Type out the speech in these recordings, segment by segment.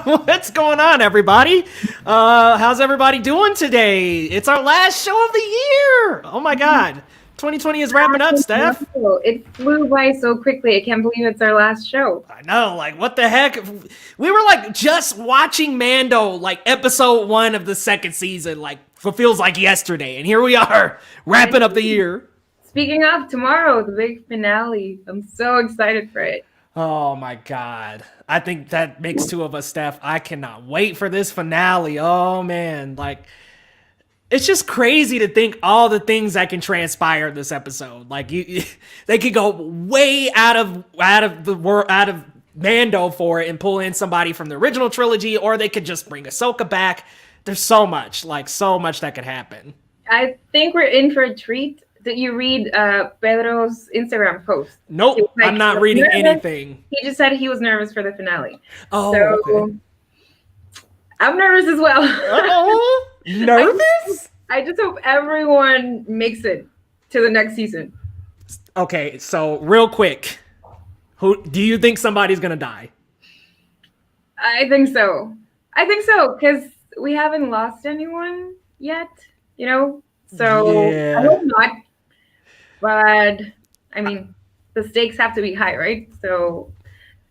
What's going on, everybody? How's everybody doing today? It's our last show of the year. Oh my God. 2020 is wrapping up, Steph. It flew by so quickly. I can't believe it's our last show. I know, like, what the heck? We were, like, just watching Mando, like, episode 1 of the second season, like, feels like yesterday. And here we are, wrapping up the year. Speaking of, tomorrow, the big finale. I'm so excited for it. Oh my God. I think that makes two of us, Steph. I cannot wait for this finale. Oh man. Like, it's just crazy to think all the things that can transpire in this episode. Like, they could go way out of Mando for it and pull in somebody from the original trilogy, or they could just bring Ahsoka back. There's so much that could happen. I think we're in for a treat. Did you read Pedro's Instagram post? Nope, I'm not reading anything. He just said he was nervous for the finale. Oh, so okay. I'm nervous as well. Oh, nervous? I just hope everyone makes it to the next season. Okay, so real quick, who do you think somebody's gonna die? I think so, because we haven't lost anyone yet, you know? So yeah. I hope not. But, I mean, the stakes have to be high, right? So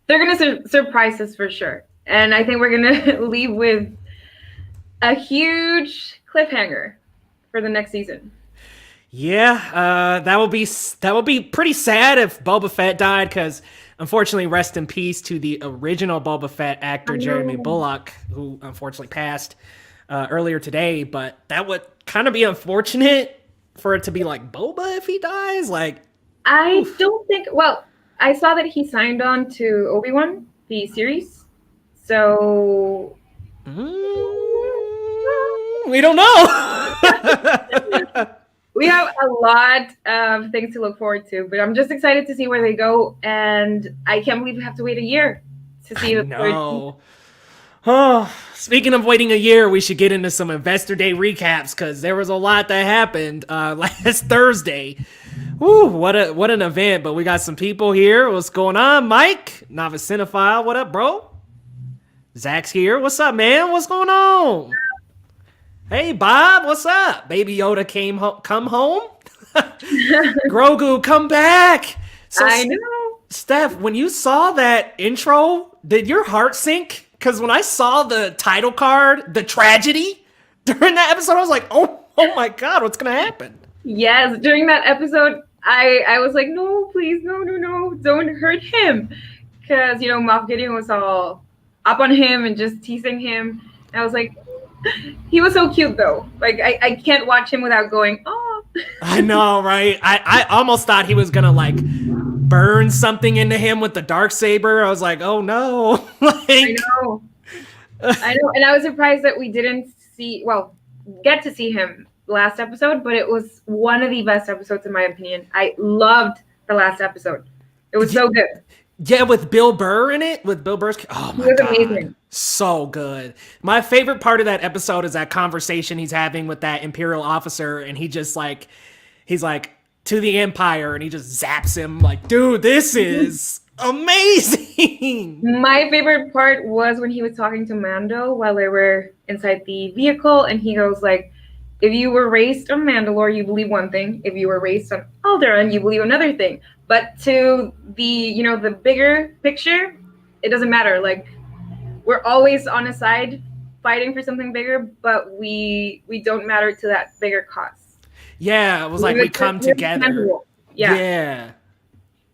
they're going to surprise us for sure. And I think we're going to leave with a huge cliffhanger for the next season. Yeah, that will be pretty sad if Boba Fett died, because unfortunately, rest in peace to the original Boba Fett actor, Jeremy Bulloch, who unfortunately passed earlier today. But that would kind of be unfortunate for it to be like Boba if he dies. Like, I don't think. Well, I saw that he signed on to Obi-Wan, the series. So we don't know. We have a lot of things to look forward to, but I'm just excited to see where they go, and I can't believe we have to wait a year to see I the third season. know. Oh, speaking of waiting a year, we should get into some Investor Day recaps because there was a lot that happened last Thursday. Woo, what an event! But we got some people here. What's going on, Mike? Novice Cinephile, what up, bro? Zach's here. What's up, man? What's going on? Hey, Bob, what's up? Baby Yoda come home. Grogu, come back. So, I know. Steph, when you saw that intro, did your heart sink? Because when I saw the title card, the tragedy during that episode, I was like, oh my God, what's going to happen? Yes, during that episode, I was like, no, please, no, don't hurt him. Because, Moff Gideon was all up on him and just teasing him. I was like, he was so cute, though. Like, I can't watch him without going, oh. I know, right? I almost thought he was going to, like, burn something into him with the Darksaber. I was like, oh, no. I know. And I was surprised that we didn't get to see him last episode, but it was one of the best episodes in my opinion. I loved the last episode. It was so good. Yeah, with Bill Burr in it, with Bill Burr's. Oh my God, amazing. So good. My favorite part of that episode is that conversation he's having with that Imperial officer, and he's like to the Empire, and he just zaps him like, dude, this is amazing. My favorite part was when he was talking to Mando while they were inside the vehicle, and he goes like, if you were raised on Mandalore, you believe one thing. If you were raised on Alderaan, you believe another thing. But to the bigger picture, it doesn't matter. Like, we're always on a side fighting for something bigger, but we don't matter to that bigger cause. Yeah, it was like we come together. Yeah.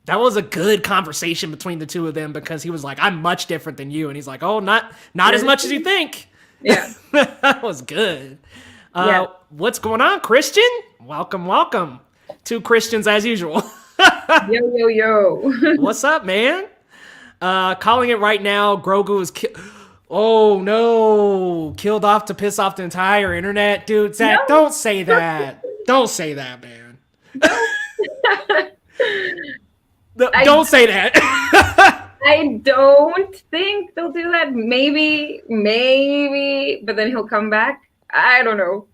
That was a good conversation between the two of them because he was like, I'm much different than you. And he's like, oh, not as much as you think. Yeah. That was good. What's going on, Christian? Welcome. Two Christians as usual. Yo. What's up, man? Calling it right now, Grogu is oh no, killed off to piss off the entire internet. Dude, Zach, No. Don't say that. Don't say that, man. Don't say that. I don't think they'll do that. Maybe, but then he'll come back. I don't know.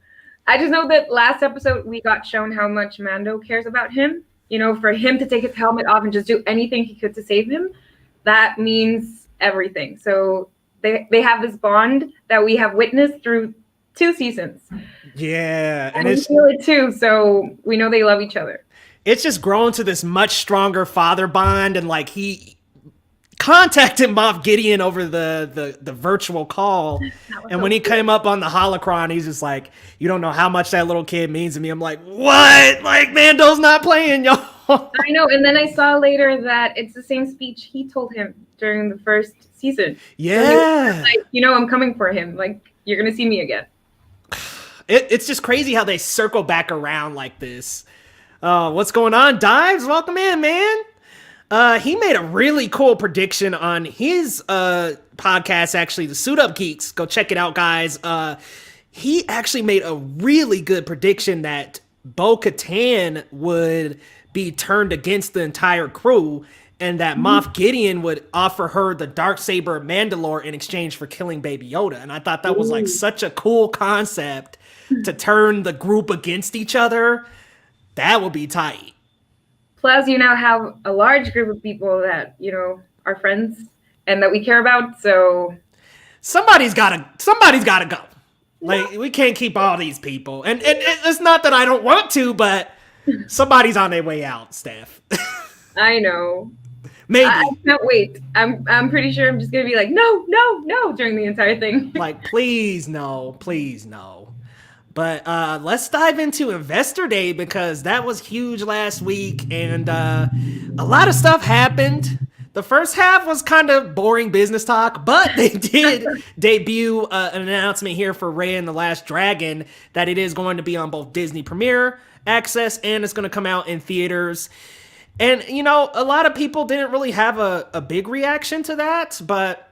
I just know that last episode we got shown how much Mando cares about him. For him to take his helmet off and just do anything he could to save him, that means everything. So they have this bond that we have witnessed through 2 seasons. Yeah. And we feel it too, so we know they love each other. It's just grown to this much stronger father bond, and like he contacted Moff Gideon over the virtual call, and when he came up on the holocron, he's just like, you don't know how much that little kid means to me. I'm like, what? Like, Mando's not playing, y'all. I know, and then I saw later that it's the same speech he told him during the first season. Yeah. So like, I'm coming for him. Like, you're gonna see me again. It's just crazy how they circle back around like this. What's going on, Dives? Welcome in, man. He made a really cool prediction on his podcast, actually, the Suit Up Geeks. Go check it out, guys. He actually made a really good prediction that Bo-Katan would be turned against the entire crew, and that Moff Gideon would offer her the Darksaber of Mandalore in exchange for killing Baby Yoda. And I thought that was like such a cool concept to turn the group against each other. That would be tight. Plus, you now have a large group of people that, are friends and that we care about. So somebody's gotta go. Like, we can't keep all these people. And it's not that I don't want to, but somebody's on their way out, Steph. I know. Maybe. I can't wait. I'm pretty sure I'm just gonna be like, no, during the entire thing. Like, please no. But let's dive into Investor Day, because that was huge last week, and a lot of stuff happened. The first half was kind of boring business talk, but they did debut an announcement here for Raya and the Last Dragon that it is going to be on both Disney Premiere Access and it's going to come out in theaters. And, a lot of people didn't really have a big reaction to that, but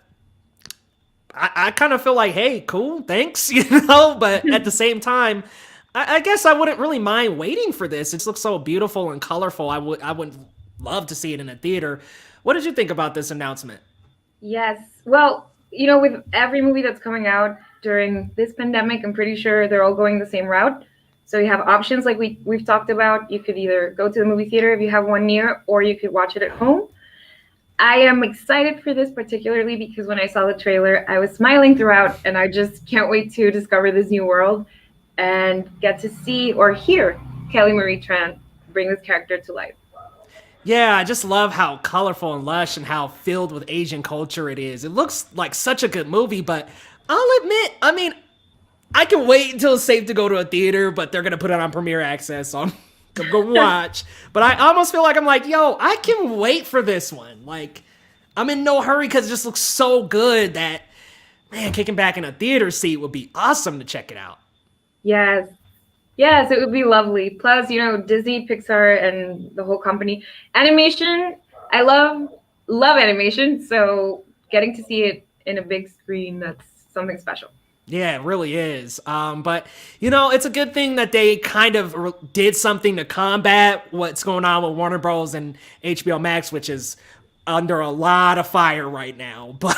I kind of feel like, hey, cool, thanks, but at the same time, I guess I wouldn't really mind waiting for this. It looks so beautiful and colorful. I would love to see it in a theater. What did you think about this announcement? Yes. Well, with every movie that's coming out during this pandemic, I'm pretty sure they're all going the same route. So you have options like we've talked about. You could either go to the movie theater if you have one near, or you could watch it at home. I am excited for this particularly because when I saw the trailer, I was smiling throughout, and I just can't wait to discover this new world and get to see or hear Kelly Marie Tran bring this character to life. Yeah, I just love how colorful and lush and how filled with Asian culture it is. It looks like such a good movie, but I'll admit, I mean, I can wait until it's safe to go to a theater, but they're gonna put it on Premiere Access, so I'm gonna watch. But I almost feel like I'm like, yo, I can wait for this one. Like, I'm in no hurry because it just looks so good that, man, kicking back in a theater seat would be awesome to check it out. Yes. Yes, it would be lovely. Plus, Disney, Pixar, and the whole company. Animation, I love animation, so getting to see it in a big screen, that's something special. Yeah, it really is. But it's a good thing that they kind of did something to combat what's going on with Warner Bros. And HBO Max, which is under a lot of fire right now. But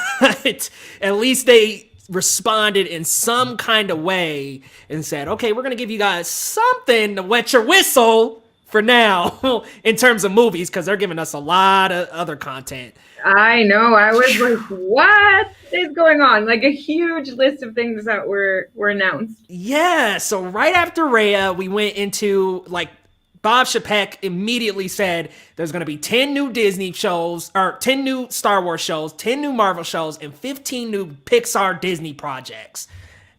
at least they responded in some kind of way and said, okay, we're going to give you guys something to wet your whistle for now in terms of movies, because they're giving us a lot of other content. I know. I was like, what is going on? Like a huge list of things that were announced. Yeah. So right after Rhea, we went into like Bob Chapek immediately said there's going to be 10 new Disney shows, or 10 new Star Wars shows, 10 new Marvel shows, and 15 new Pixar Disney projects.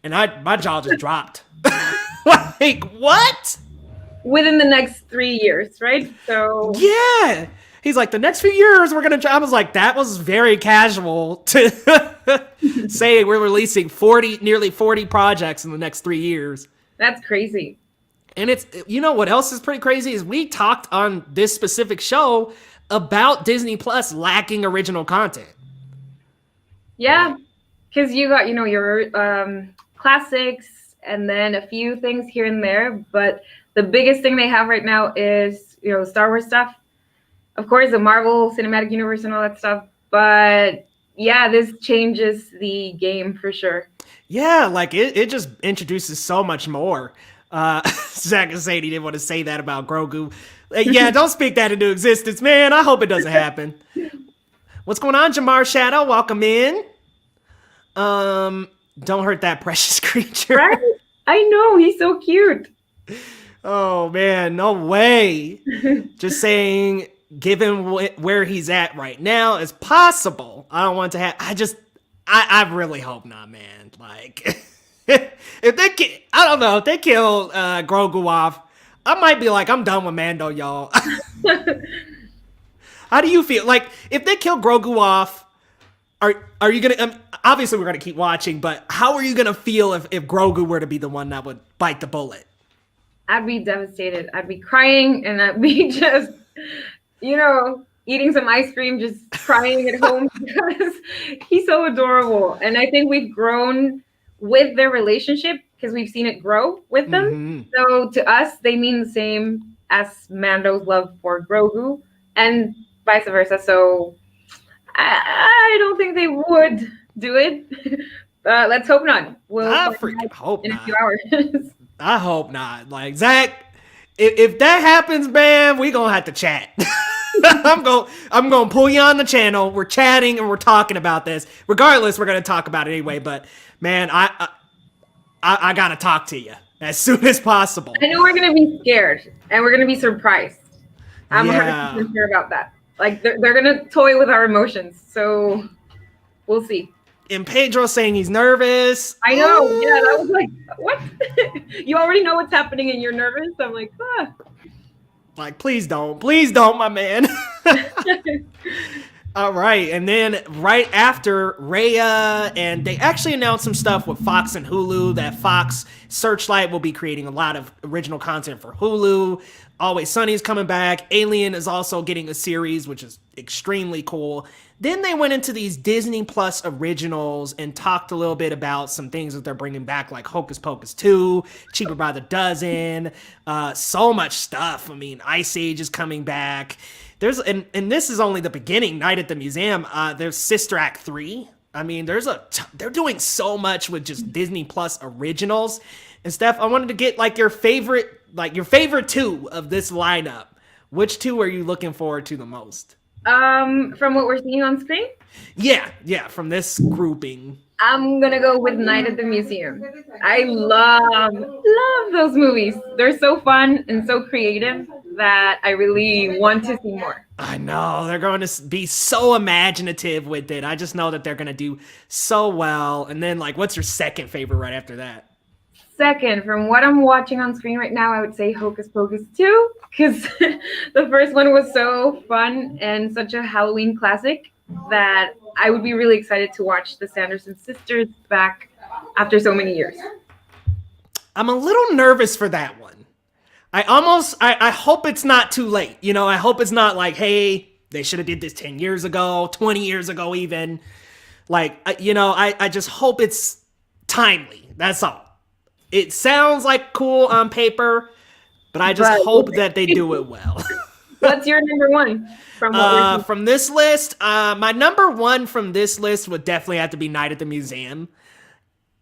And my jaw just dropped. Like, what? Within the next 3 years, right? So yeah. He's like, the next few years we're gonna. I was like, that was very casual to say we're releasing nearly 40 projects in the next 3 years. That's crazy. And it's, what else is pretty crazy is we talked on this specific show about Disney Plus lacking original content. Yeah, because you got your classics and then a few things here and there, but the biggest thing they have right now is Star Wars stuff. Of course, the Marvel Cinematic Universe and all that stuff. But yeah, this changes the game for sure. Yeah, like it just introduces so much more. Zach is saying he didn't want to say that about Grogu. Yeah, don't speak that into existence, man. I hope it doesn't happen. What's going on, Jamar Shadow? Welcome in. Don't hurt that precious creature. Right? I know, he's so cute. Oh man, no way. Just saying, given where he's at right now, it's possible. I don't want to have. I really hope not, man. Like, if I don't know, if they kill Grogu off, I might be like, I'm done with Mando, y'all. How do you feel? Like, if they kill Grogu off, are you gonna? Obviously, we're gonna keep watching, but how are you gonna feel if Grogu were to be the one that would bite the bullet? I'd be devastated. I'd be crying, and I'd be just, eating some ice cream, just crying at home because he's so adorable. And I think we've grown with their relationship because we've seen it grow with them. Mm-hmm. So to us, they mean the same as Mando's love for Grogu and vice versa. So I don't think they would do it. Let's hope not. I freaking hope in not. A few hours. I hope not. Like, Zach, if that happens, man, we gonna have to chat. I'm gonna pull you on the channel. We're chatting and we're talking about this. Regardless, we're gonna talk about it anyway. But man, I gotta talk to you as soon as possible. I know we're gonna be scared and we're gonna be surprised. I'm 100% sure about that. Like they're gonna toy with our emotions, so we'll see. And Pedro saying he's nervous. I know. Ooh. Yeah, that was like, what? You already know what's happening and you're nervous? I'm like, ah. Like, please don't, my man. All right, and then right after Raya, and they actually announced some stuff with Fox and Hulu that Fox Searchlight will be creating a lot of original content for Hulu. Always Sunny is coming back. Alien is also getting a series, which is extremely cool. Then they went into these Disney Plus originals and talked a little bit about some things that they're bringing back, like Hocus Pocus 2, Cheaper by the Dozen, so much stuff. I mean, Ice Age is coming back. There's and this is only the beginning. Night at the Museum. There's Sister Act 3. I mean, they're doing so much with just Disney Plus originals. And Steph, I wanted to get your favorite two of this lineup. Which two are you looking forward to the most? From what we're seeing on screen? Yeah, from this grouping. I'm gonna go with Night at the Museum. I love those movies. They're so fun and so creative that I really want to see more. I know they're going to be so imaginative with it. I just know that they're going to do so well. And then, what's your second favorite right after that? Second, from what I'm watching on screen right now, I would say Hocus Pocus 2, because the first one was so fun and such a Halloween classic that I would be really excited to watch the Sanderson sisters back after so many years. I'm a little nervous for that one. I hope it's not too late. I hope it's not like, hey, they should have did this 10 years ago, 20 years ago even. I just hope it's timely. That's all. It sounds cool on paper, but I just hope that they do it well. What's your number one from this list? My number one from this list would definitely have to be Night at the Museum.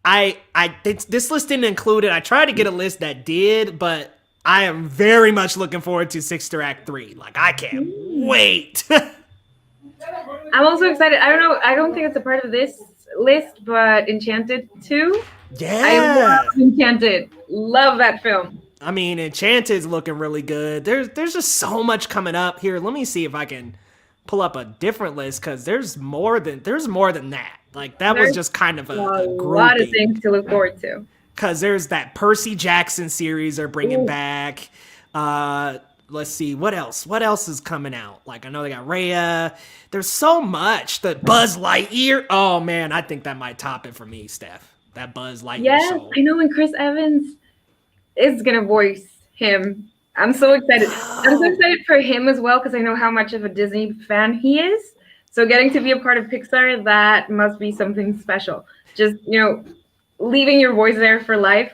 This list didn't include it. I tried to get a list that did, but I am very much looking forward to Sister Act 3. I can't wait. I'm also excited. I don't know. I don't think it's a part of this list, but Enchanted 2. Yeah. I love Enchanted. Love that film. I mean, Enchanted's looking really good. There's just so much coming up here. Let me see if I can pull up a different list, because there's more than that. There's was just kind of a lot of things to look forward to. Because there's that Percy Jackson series they're bringing back. Let's see, what else? What else is coming out? I know they got Raya. There's so much. The Buzz Lightyear. Oh man, I think that might top it for me, Steph. That Buzz Lightyear show. I know, and Chris Evans is gonna voice him. I'm so excited. I'm so excited for him as well, because I know how much of a Disney fan he is. So getting to be a part of Pixar, that must be something special. Just, leaving your voice there for life,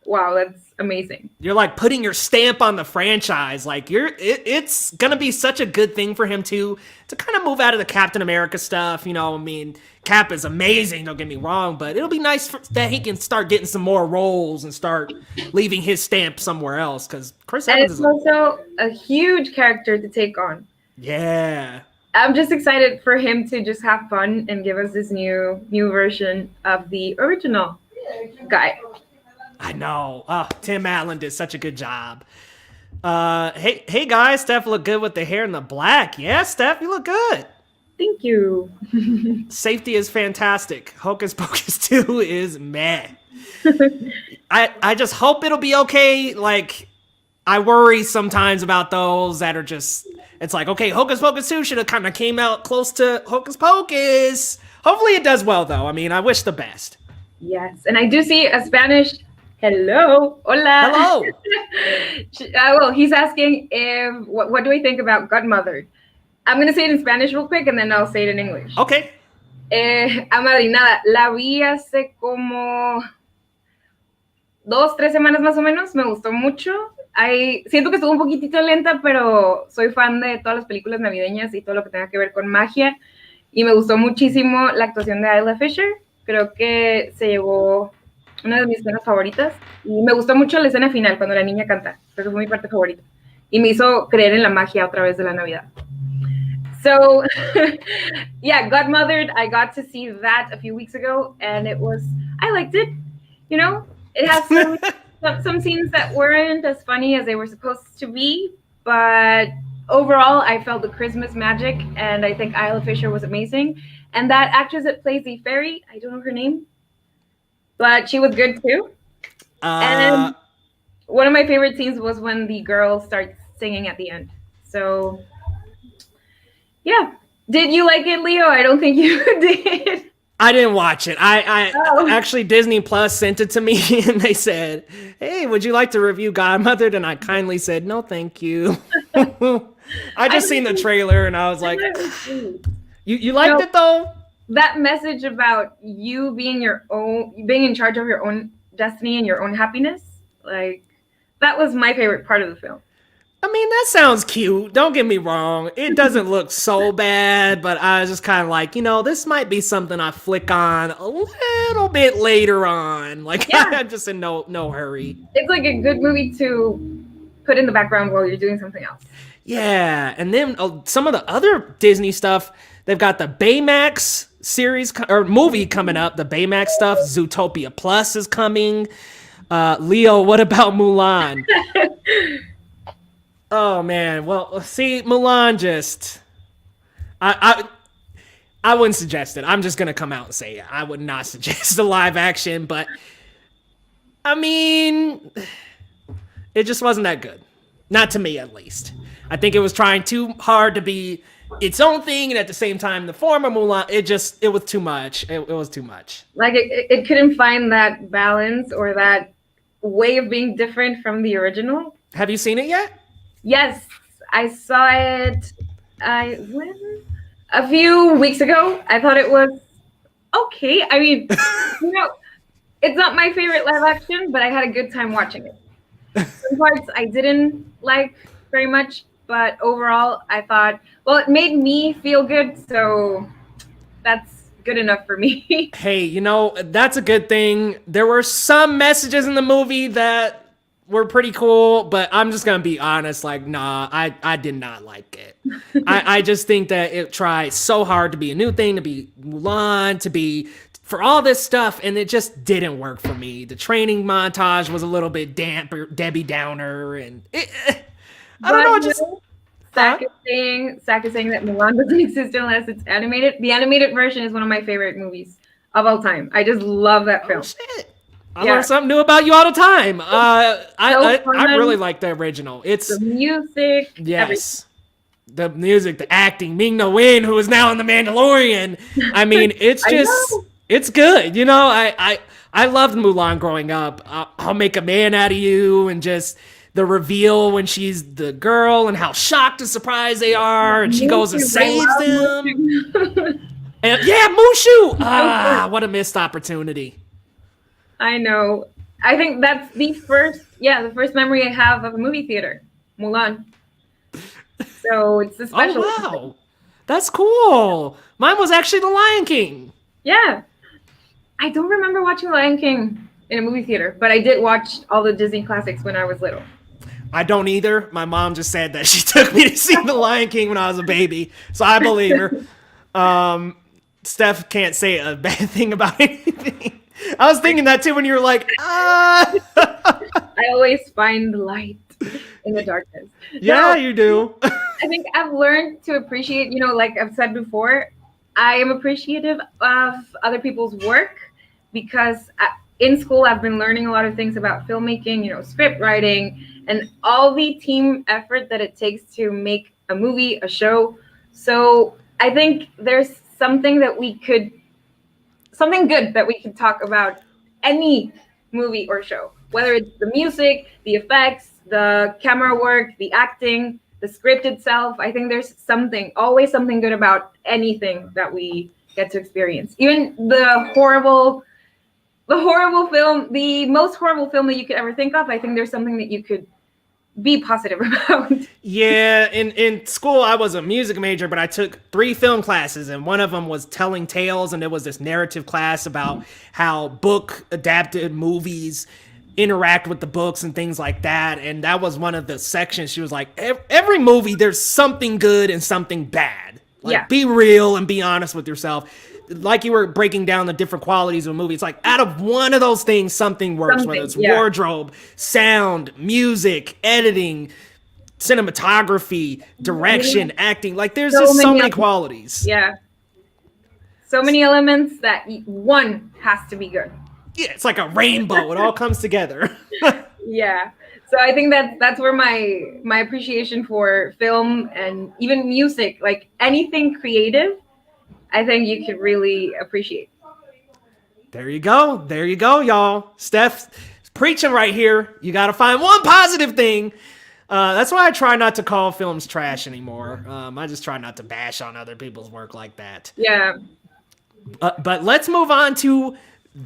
wow, that's amazing. You're putting your stamp on the franchise. It's gonna be such a good thing for him to kind of move out of the Captain America stuff. I mean, Cap is amazing, don't get me wrong, but it'll be nice that he can start getting some more roles and start leaving his stamp somewhere else, because Chris Evans is also a huge character to take on. Yeah. I'm just excited for him to just have fun and give us this new version of the original guy. I know. Oh, Tim Allen did such a good job. Hey guys, Steph looked good with the hair and the black. Yeah, Steph, you look good. Thank you. Safety is fantastic. Hocus Pocus 2 is meh. I just hope it'll be okay. I worry sometimes about those that are just, it's okay, Hocus Pocus 2 should have kind of came out close to Hocus Pocus. Hopefully it does well, though. I mean, I wish the best. Yes, and I do see a Spanish hello, hola. Hello. Well, he's asking what do we think about Godmother? I'm going to say it in Spanish real quick, and then I'll say it in English. Okay. Amadrinada, la vi hace como 2-3 semanas más o menos. Me gustó mucho. Siento que estuvo un poquitito lenta, pero soy fan de todas las películas navideñas y todo lo que tenga que ver con magia. Y me gustó muchísimo la actuación de Isla Fisher. Creo que se llevó una de mis escenas favoritas. Y me gustó mucho la escena final, cuando la niña canta. Creo que fue mi parte favorita. Y me hizo creer en la magia otra vez de la Navidad. So, yeah, Godmothered, I got to see that a few weeks ago, and I liked it. It has some scenes that weren't as funny as they were supposed to be, but overall, I felt the Christmas magic, and I think Isla Fisher was amazing. And that actress that plays the fairy, I don't know her name, but she was good too. And one of my favorite scenes was when the girl starts singing at the end. So, yeah, Did you like it, Leo? I don't think you did. I didn't watch it. I Oh. actually Disney Plus sent it to me and they said, "Hey, would you like to review Godmother?" And I kindly said, "No, thank you." I just seen the trailer and I was like, "You liked it though?" That message about you being being in charge of your own destiny and your own happiness, like that was my favorite part of the film. I mean, that sounds cute. Don't get me wrong. It doesn't look so bad, but I was just kind of like, this might be something I flick on a little bit later on. Like, Yeah. I'm just in no hurry. It's like a good movie to put in the background while you're doing something else. Yeah, and then some of the other Disney stuff, they've got the Baymax series or movie coming up. The Baymax stuff, Zootopia Plus is coming. Leo, what about Mulan? Oh man, well, see, Mulan just, I wouldn't suggest it. I'm just gonna come out and say it. I would not suggest the live action, but I mean, it just wasn't that good. Not to me, at least. I think it was trying too hard to be its own thing, and at the same time, the former Mulan, it was too much. It was too much. Like it couldn't find that balance or that way of being different from the original. Have you seen it yet? Yes, I saw it. A few weeks ago. I thought it was okay. I mean, it's not my favorite live action, but I had a good time watching it. Some parts I didn't like very much, but overall, I thought, well, it made me feel good, so that's good enough for me. Hey, that's a good thing. There were some messages in the movie that were pretty cool, but I'm just gonna be honest, like, nah, I did not like it. I just think that it tried so hard to be a new thing, to be Mulan, to be for all this stuff, and it just didn't work for me. The training montage was a little bit Debbie Downer, and I don't know, just Zach is saying that Mulan doesn't exist unless it's animated. The animated version is one of my favorite movies of all time. I just love that film. Oh, shit. I learn something new about you all the time. I really like the original. It's the music. Yes. Everything. The music, the acting, Ming-Na Wen, who is now in The Mandalorian. I mean, it's just, it's good. I loved Mulan growing up. I'll make a man out of you, and just the reveal when she's the girl and how shocked and surprised they are, and she goes and saves them. And Mushu! What a missed opportunity. I know. I think that's the first memory I have of a movie theater, Mulan. So it's a special. Oh, wow. That's cool. Mine was actually The Lion King. Yeah. I don't remember watching Lion King in a movie theater, but I did watch all the Disney classics when I was little. I don't either. My mom just said that she took me to see The Lion King when I was a baby, so I believe her. Steph can't say a bad thing about anything. I was thinking that too when you were like, I always find the light in the darkness. Yeah, you do. I think I've learned to appreciate, like I've said before, I am appreciative of other people's work because in school I've been learning a lot of things about filmmaking, script writing, and all the team effort that it takes to make a movie, a show. So I think there's something good that we could talk about any movie or show, whether it's the music, the effects, the camera work, the acting, the script itself. I think there's always something good about anything that we get to experience. Even the film, the most horrible film that you could ever think of, I think there's something that you could be positive about. Yeah, in school I was a music major, but I took 3 film classes, and one of them was telling tales, and it was this narrative class about how book adapted movies interact with the books and things like that. And that was one of the sections. She was like, every movie there's something good and something bad. Be real and be honest with yourself. Like you were breaking down the different qualities of a movie. It's like out of one of those things, something works, whether it's wardrobe, sound, music, editing, cinematography, direction, acting. Like there's just so many qualities. Yeah. So many elements that one has to be good. Yeah, it's like a rainbow. It all comes together. Yeah. So I think that's where my appreciation for film and even music, like anything creative, I think you could really appreciate. There you go. There you go, y'all. Steph's preaching right here. You got to find one positive thing. That's why I try not to call films trash anymore. I just try not to bash on other people's work like that. Yeah. But let's move on to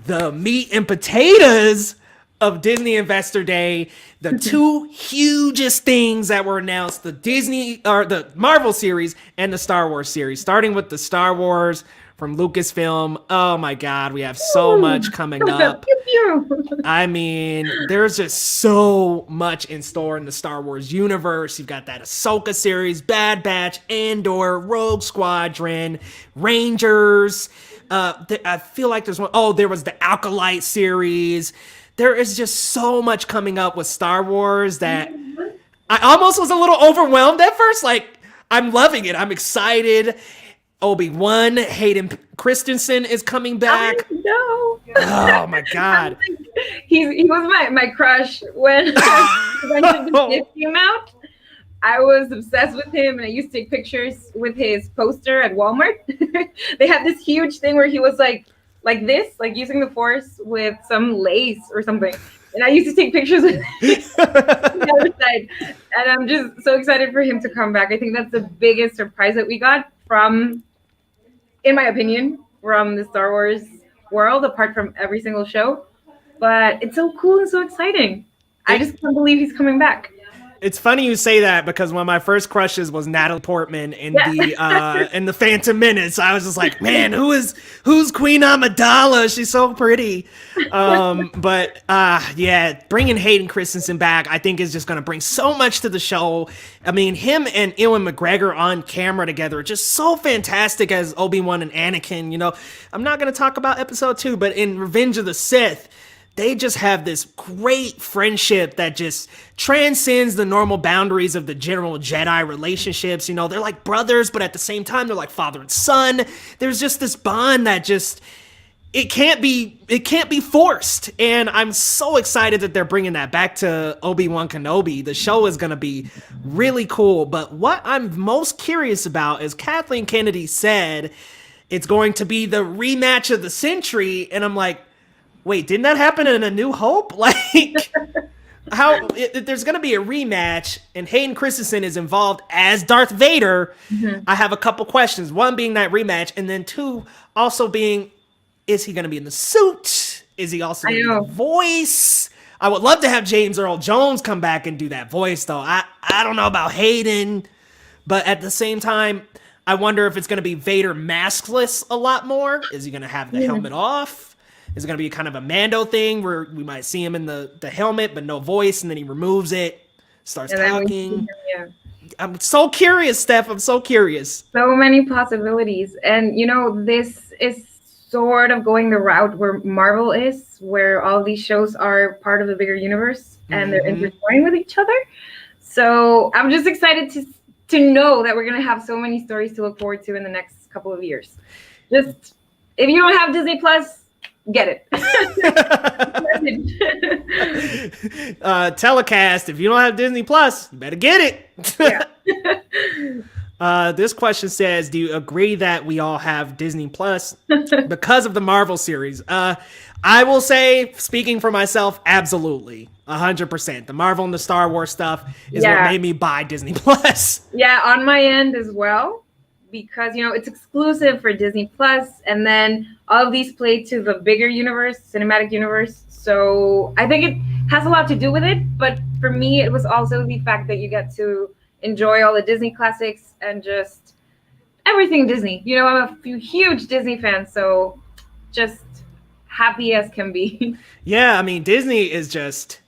the meat and potatoes of Disney Investor Day. The two hugest things that were announced: the Disney or the Marvel series and the Star Wars series. Starting with the Star Wars from Lucasfilm. Oh my God, we have so much coming up. I mean, there's just so much in store in the Star Wars universe. You've got that Ahsoka series, Bad Batch, Andor, Rogue Squadron, Rangers. I feel like there's one. Oh, there was the Acolyte series. There is just so much coming up with Star Wars that I almost was a little overwhelmed at first. Like, I'm loving it. I'm excited. Obi-Wan, Hayden Christensen is coming back. No. Oh my God. He was my crush when the came out. I was obsessed with him, and I used to take pictures with his poster at Walmart. They had this huge thing where he was like this, like using the Force with some lace or something. And I used to take pictures with the other side. And I'm just so excited for him to come back. I think that's the biggest surprise that we got from, in my opinion, from the Star Wars world, apart from every single show. But it's so cool and so exciting. I just can't believe he's coming back. It's funny you say that because one of my first crushes was Natalie Portman in the Phantom Menace. I was just like, man, who's Queen Amidala? She's so pretty. But bringing Hayden Christensen back, I think is just going to bring so much to the show. I mean, him and Ewan McGregor on camera together are just so fantastic as Obi-Wan and Anakin. You know, I'm not going to talk about episode 2, but in Revenge of the Sith, they just have this great friendship that just transcends the normal boundaries of the general Jedi relationships. You know, they're like brothers, but at the same time, they're like father and son. There's just this bond that just, it can't be forced. And I'm so excited that they're bringing that back to Obi-Wan Kenobi. The show is going to be really cool. But what I'm most curious about is Kathleen Kennedy said it's going to be the rematch of the century. And I'm like, wait, didn't that happen in A New Hope? Like, there's going to be a rematch, and Hayden Christensen is involved as Darth Vader. Mm-hmm. I have a couple questions. One being that rematch, and then two also being, is he going to be in the suit? Is he also going to be the voice? I would love to have James Earl Jones come back and do that voice, though. I don't know about Hayden, but at the same time, I wonder if it's going to be Vader maskless a lot more. Is he going to have the helmet off? Is it going to be kind of a Mando thing where we might see him in the helmet but no voice, and then he removes it, starts talking? I'm so curious, Steph. I'm so curious. So many possibilities. And, you know, this is sort of going the route where Marvel is, where all these shows are part of the bigger universe and they're intertwined with each other. So I'm just excited to know that we're going to have so many stories to look forward to in the next couple of years. Just, if you don't have Disney Plus, get it. Telecast, if you don't have Disney Plus, you better get it. This question says, do you agree that we all have Disney Plus because of the Marvel series? I will say, speaking for myself, absolutely. 100%. The Marvel and the Star Wars stuff is what made me buy Disney Plus. Yeah, on my end as well. Because, you know, it's exclusive for Disney Plus, and then all of these play to the bigger universe, cinematic universe. So I think it has a lot to do with it. But for me, it was also the fact that you get to enjoy all the Disney classics and just everything Disney. You know, I'm a huge Disney fan, so just happy as can be. Yeah, I mean, Disney is just,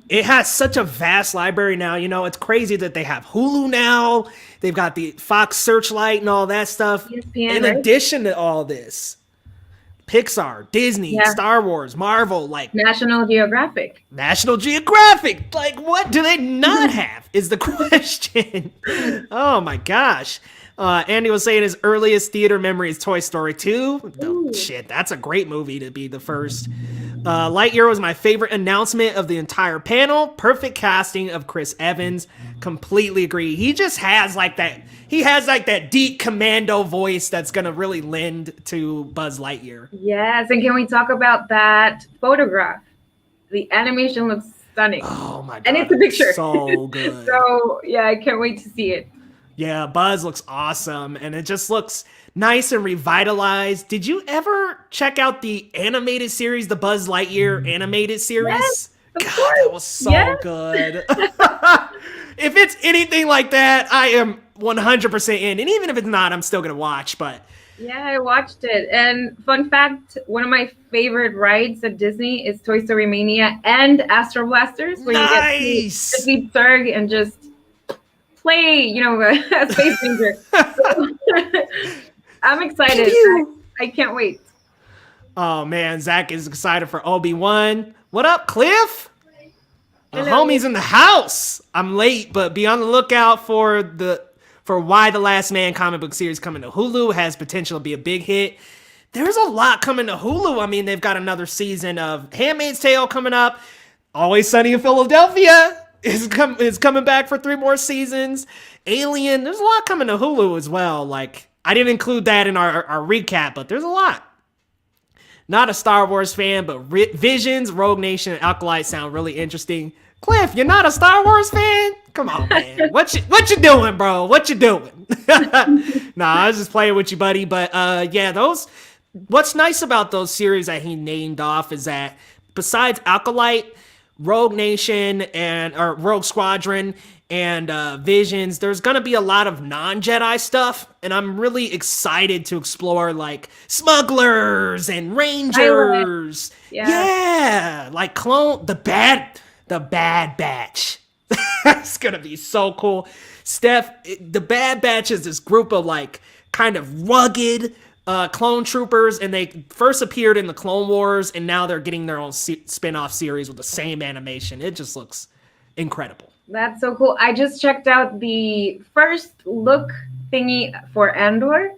it has such a vast library now. You know, it's crazy that they have Hulu now. They've got the Fox Searchlight and all that stuff. ESPN, in addition to all this, Pixar, Disney, Star Wars, Marvel, like National Geographic. Like, what do they not have is the question. Oh my gosh. Andy was saying his earliest theater memory is Toy Story 2. Oh, Ooh. shit, that's a great movie to be the first. Lightyear was my favorite announcement of the entire panel. Perfect casting of Chris Evans. Completely agree. He just has like that. He has like that deep commando voice that's gonna really lend to Buzz Lightyear. Yes, and can we talk about that photograph? The animation looks stunning. Oh my god! And it's a picture. So good. So yeah, I can't wait to see it. Yeah, Buzz looks awesome, and it just looks nice and revitalized. Did you ever check out the animated series, the Buzz Lightyear animated series? Yes, of God, course. that was so good. If it's anything like that, I am 100% in. And even if it's not, I'm still going to watch, but... Yeah, I watched it. And fun fact, one of my favorite rides at Disney is Toy Story Mania and Astro Blasters, where nice! you get to see Zurg and just play, you know, a space ranger. So, I'm excited. I can't wait. Oh man, Zach is excited for Obi-Wan. What up, Cliff? The homie's in the house. I'm late, but be on the lookout for Why the Last Man comic book series coming to Hulu. It has potential to be a big hit. There's a lot coming to Hulu. I mean, they've got another season of Handmaid's Tale coming up. Always Sunny in Philadelphia is coming back for 3 more seasons. Alien. There's a lot coming to Hulu as well. Like, I didn't include that in our recap, but there's a lot. Not a Star Wars fan, but Visions, Rogue Nation, and Acolyte sound really interesting. Cliff, you're not a Star Wars fan? Come on, man. What you doing, bro? What you doing? Nah, I was just playing with you, buddy. But yeah, what's nice about those series that he named off is that besides Acolyte, Rogue Nation, or Rogue Squadron, and Visions, there's gonna be a lot of non-Jedi stuff, and I'm really excited to explore like smugglers and rangers. Yeah, like the Bad Batch. That's gonna be so cool. Steph, the Bad Batch is this group of like kind of rugged clone troopers, and they first appeared in the Clone Wars, and now they're getting their own spin-off series with the same animation. It just looks incredible. That's so cool. I just checked out the first look thingy for Andor.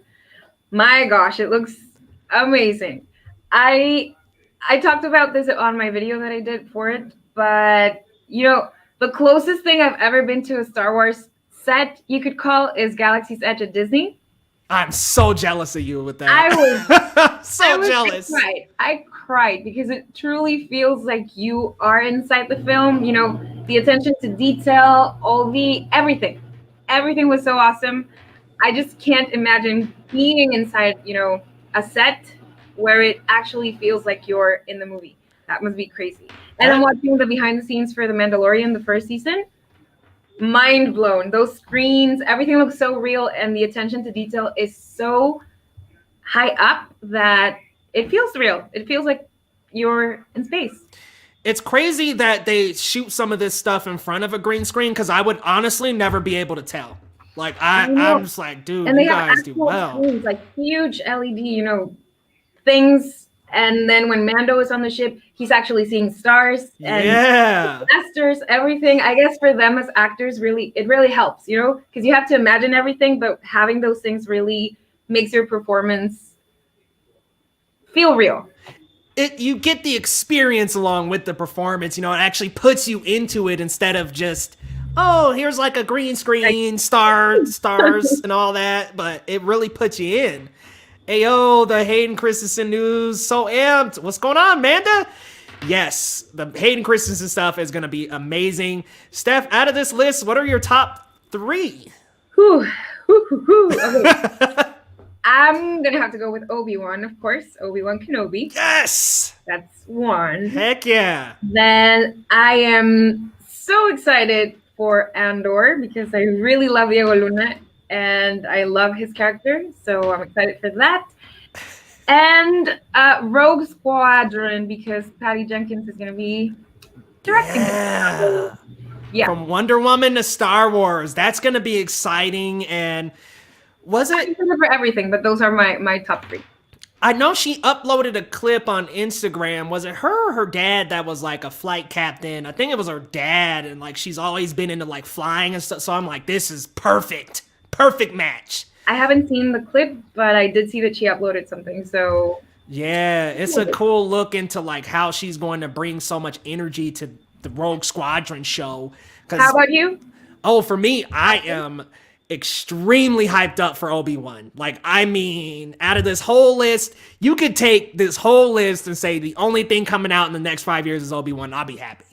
My gosh, it looks amazing. I talked about this on my video that I did for it, but you know, the closest thing I've ever been to a Star Wars set you could call is Galaxy's Edge at Disney. I'm so jealous of you with that. I was jealous. I cried because it truly feels like you are inside the film. You know, the attention to detail, everything was so awesome. I just can't imagine being inside, you know, a set where it actually feels like you're in the movie. That must be crazy. And I'm watching the behind the scenes for The Mandalorian, the first season. Mind blown. Those screens, everything looks so real, and the attention to detail is so high up that it feels real. It feels like you're in space. It's crazy that they shoot some of this stuff in front of a green screen, because I would honestly never be able to tell. Like, I'm just like, dude, and you guys do well. Screens, like huge LED, you know, things. And then when Mando is on the ship, he's actually seeing stars and disasters, everything. I guess for them as actors, it really helps, you know, because you have to imagine everything, but having those things really makes your performance feel real. You get the experience along with the performance, you know, it actually puts you into it instead of just, oh, here's like a green screen, stars and all that, but it really puts you in. Ayo, the Hayden Christensen news, so amped. What's going on, Amanda? Yes, the Hayden Christensen stuff is going to be amazing. Steph, out of this list, what are your top 3? Okay. I'm going to have to go with Obi-Wan, of course. Obi-Wan Kenobi. Yes! That's 1. Heck yeah. Then I am so excited for Andor because I really love Diego Luna. And I love his character, so I'm excited for that. And Rogue Squadron, because Patty Jenkins is going to be directing it. Yeah. From Wonder Woman to Star Wars. That's going to be exciting. And was it? I'm for everything, but those are my top 3. I know she uploaded a clip on Instagram. Was it her or her dad that was like a flight captain? I think it was her dad, and like she's always been into like flying and stuff. So I'm like, this is perfect. Perfect match. I haven't seen the clip, but I did see that she uploaded something. So Yeah, it's a cool look into like how she's going to bring so much energy to the Rogue Squadron show. how Because about you? for me, I am extremely hyped up for Obi-Wan. Like, I mean, out of this whole list, you could take this whole list and say the only thing coming out in the next 5 years is Obi-Wan. I'll be happy.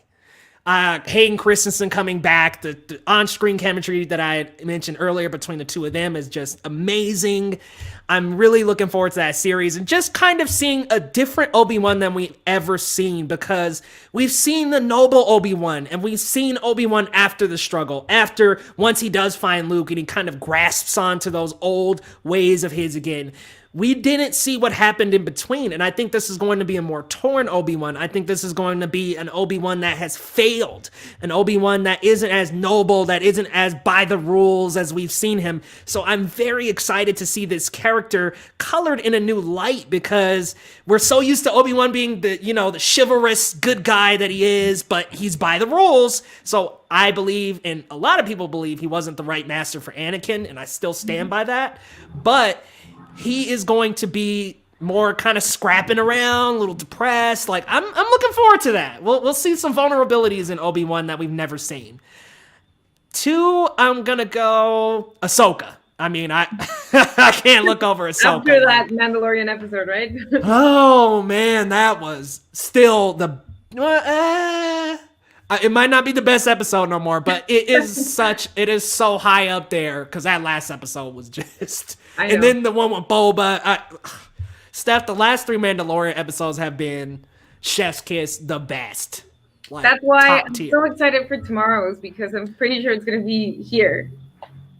Hayden Christensen coming back, the on-screen chemistry that I mentioned earlier between the two of them is just amazing. I'm really looking forward to that series and just kind of seeing a different Obi-Wan than we've ever seen, because we've seen the noble Obi-Wan and we've seen Obi-Wan after the struggle, after once he does find Luke and he kind of grasps onto those old ways of his again. We didn't see what happened in between, and I think this is going to be a more torn Obi-Wan. I think this is going to be an Obi-Wan that has failed, an Obi-Wan that isn't as noble, that isn't as by the rules as we've seen him. So I'm very excited to see this character colored in a new light, because we're so used to Obi-Wan being the chivalrous good guy that he is, but he's by the rules. So I believe, and a lot of people believe, he wasn't the right master for Anakin, and I still stand by that. But he is going to be more kind of scrapping around, a little depressed. Like, I'm looking forward to that. We'll see some vulnerabilities in Obi-Wan that we've never seen. 2, I'm gonna go Ahsoka. I mean, I I can't look over Ahsoka. After that Mandalorian episode, right? Oh man, that was still the. It might not be the best episode no more, but it is so high up there, because that last episode was just. And then the one with Boba. Steph, the last 3 Mandalorian episodes have been chef's kiss, the best. Like, that's why I'm so excited for tomorrow's, because I'm pretty sure it's going to be here.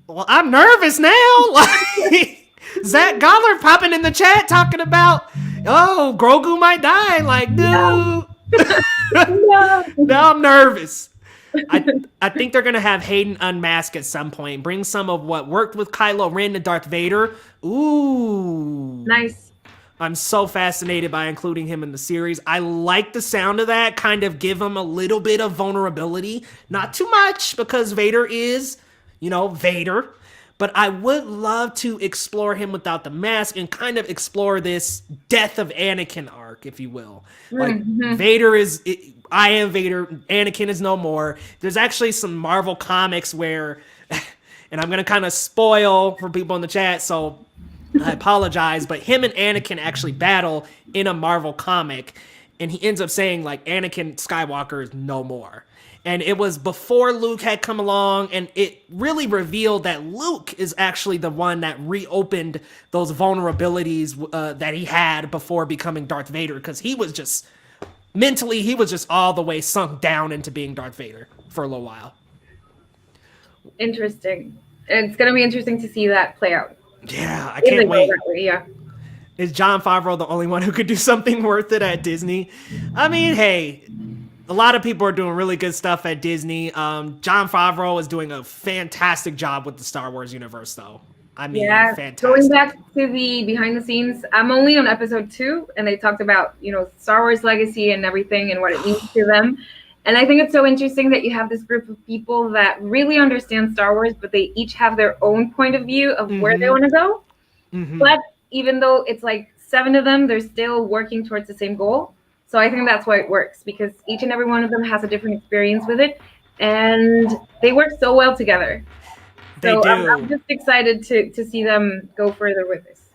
Well, I'm nervous now. Like, Zach Goddard popping in the chat talking about, oh, Grogu might die. Like, dude. No. Now I'm nervous. I think they're going to have Hayden unmask at some point. Bring some of what worked with Kylo Ren to Darth Vader. Ooh. Nice. I'm so fascinated by including him in the series. I like the sound of that. Kind of give him a little bit of vulnerability. Not too much, because Vader is, Vader. But I would love to explore him without the mask and kind of explore this death of Anakin arc, if you will. Like, Vader is... I am Vader. Anakin is no more. There's actually some Marvel comics where, and I'm going to kind of spoil for people in the chat, so I apologize, but him and Anakin actually battle in a Marvel comic, and he ends up saying, like, Anakin Skywalker is no more. And it was before Luke had come along, and it really revealed that Luke is actually the one that reopened those vulnerabilities that he had before becoming Darth Vader, because he was just... mentally, he was just all the way sunk down into being Darth Vader for a little while. Interesting. It's going to be interesting to see that play out. Yeah, I can't wait. Yeah. Is Jon Favreau the only one who could do something worth it at Disney? I mean, hey, a lot of people are doing really good stuff at Disney. Jon Favreau is doing a fantastic job with the Star Wars universe, though. I mean, yeah, fantastic. Going back to the behind the scenes, I'm only on episode 2, and they talked about, Star Wars legacy and everything and what it means to them. And I think it's so interesting that you have this group of people that really understand Star Wars, but they each have their own point of view of where they want to go. But even though it's like 7 of them, they're still working towards the same goal. So I think that's why it works, because each and every one of them has a different experience with it, and they work so well together. So I'm just excited to see them go further with this.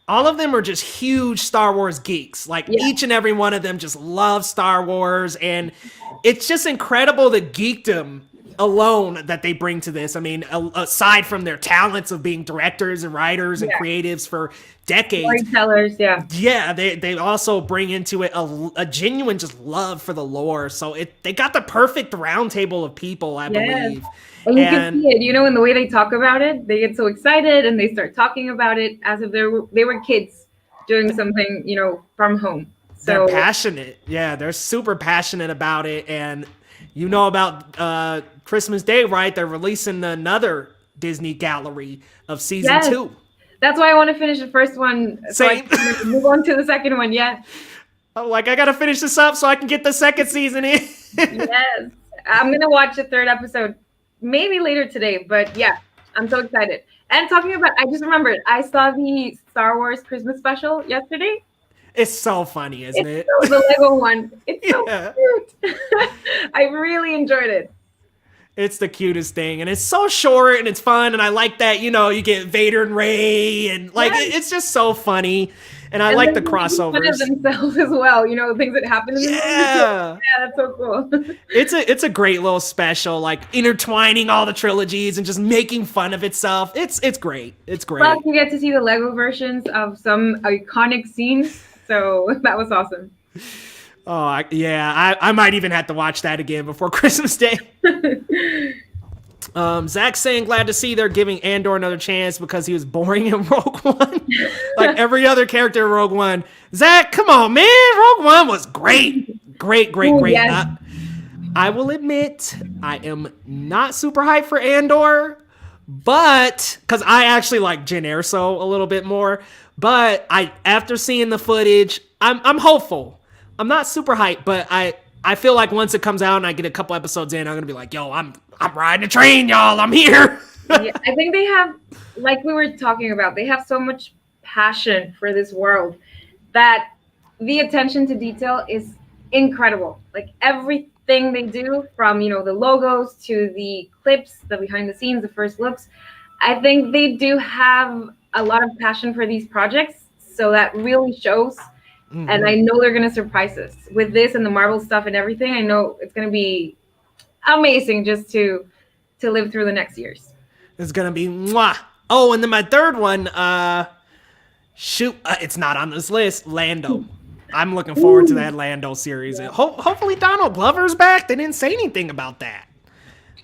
All of them are just huge Star Wars geeks. Like, each and every one of them just loves Star Wars, and it's just incredible the geekdom alone that they bring to this. I mean, aside from their talents of being directors and writers and creatives for decades. Storytellers, Yeah, they also bring into it a genuine just love for the lore. So they got the perfect round table of people, I believe. And you can see it, in the way they talk about it. They get so excited and they start talking about it as if they were kids doing something, from home. So they're passionate. Yeah, they're super passionate about it. And about Christmas Day, right? They're releasing another Disney gallery of season 2. That's why I want to finish the first one. Same. So I can move on to the second one. Yeah. Oh, I got to finish this up so I can get the second season in. Yes. I'm going to watch the 3rd episode maybe later today, but I'm so excited. And talking about, I just remembered, I saw the Star Wars Christmas special yesterday. It's so funny, isn't it? The Lego one. It's so Yeah. cute. I really enjoyed it. It's the cutest thing, and it's so short and it's fun, and I like that, you know, you get Vader and Rey, and like it's just so funny, and I like the crossovers. Fun of themselves as well, you know, things that happen in the movie. Yeah, that's so cool. It's a great little special, like intertwining all the trilogies and just making fun of itself. It's great. It's great. Plus, you get to see the Lego versions of some iconic scenes, so that was awesome. Oh, yeah, I might even have to watch that again before Christmas Day. Zach's saying glad to see they're giving Andor another chance because he was boring in Rogue One. Like every other character in Rogue One. Zach, come on, man. Rogue One was great. Great. Yes. I will admit, I am not super hyped for Andor, but because I actually like Jyn Erso a little bit more. But after seeing the footage, I'm hopeful. I'm not super hyped, but I feel like once it comes out and I get a couple episodes in, I'm gonna be like, yo, I'm riding a train, y'all. I'm here. Yeah, I think they have, like we were talking about, they have so much passion for this world that the attention to detail is incredible. Like everything they do, from the logos to the clips, the behind the scenes, the first looks, I think they do have a lot of passion for these projects. So that really shows. Mm-hmm. And I know they're going to surprise us with this and the Marvel stuff and everything. I know it's going to be amazing just to live through the next years. It's going to be mwah. Oh, and then my third one, it's not on this list, Lando. I'm looking forward to that Lando series. Yeah. Hopefully Donald Glover's back. They didn't say anything about that.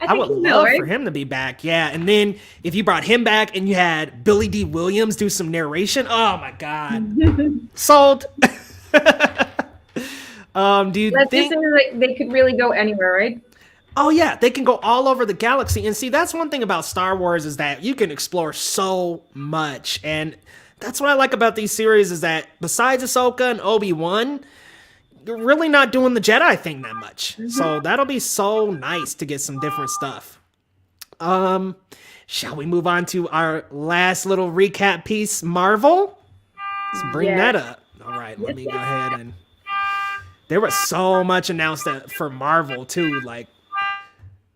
I would love for him to be back. Yeah, and then if you brought him back and you had Billy D. Williams do some narration, oh my God. Sold. Do you think they could really go anywhere, right? Oh yeah, they can go all over the galaxy. And see, that's one thing about Star Wars is that you can explore so much. And that's what I like about these series is that besides Ahsoka and Obi-Wan, you're really not doing the Jedi thing that much. Mm-hmm. So that'll be so nice to get some different stuff. Shall we move on to our last little recap piece, Marvel? Let's bring that up. All right, let me go ahead and... There was so much announced for Marvel, too. Like,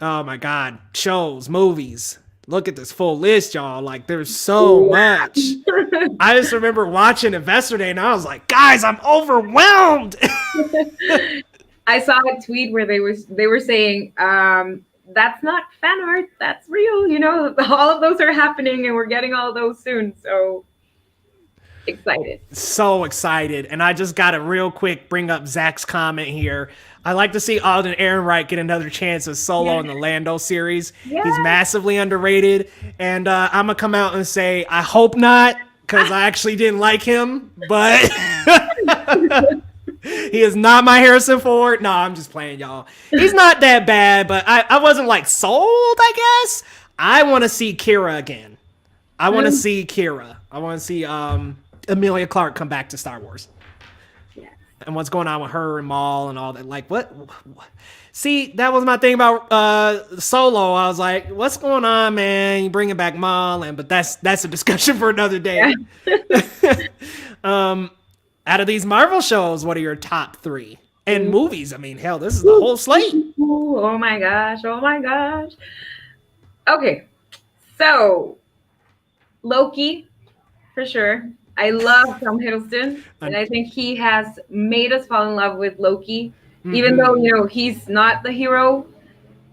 oh my God, shows, movies. Look at this full list, y'all. Like, there's so much. I just remember watching Investor Day, and I was like, guys, I'm overwhelmed. I saw a tweet where they were saying, that's not fan art, that's real. You know, all of those are happening, and we're getting all of those soon. So excited. So excited. And I just got to real quick bring up Zach's comment here. I like to see Alden Ehrenreich get another chance as Solo in the Lando series. Yeah. He's massively underrated. And I'm going to come out and say, I hope not, because I actually didn't like him. But he is not my Harrison Ford. No, I'm just playing, y'all. He's not that bad, but I wasn't like sold, I guess. I want to see Kira again. I want to see Kira. I want to see Emilia Clarke come back to Star Wars. And what's going on with her and Maul and all that. Like, what? See, that was my thing about Solo. I was like, what's going on, man? You bringing back Maul, but that's a discussion for another day. Out of these Marvel shows, what are your top 3? And movies, I mean, hell, this is the whole slate. Oh my gosh. Okay, so Loki, for sure. I love Tom Hiddleston, and I think he has made us fall in love with Loki, even though, he's not the hero.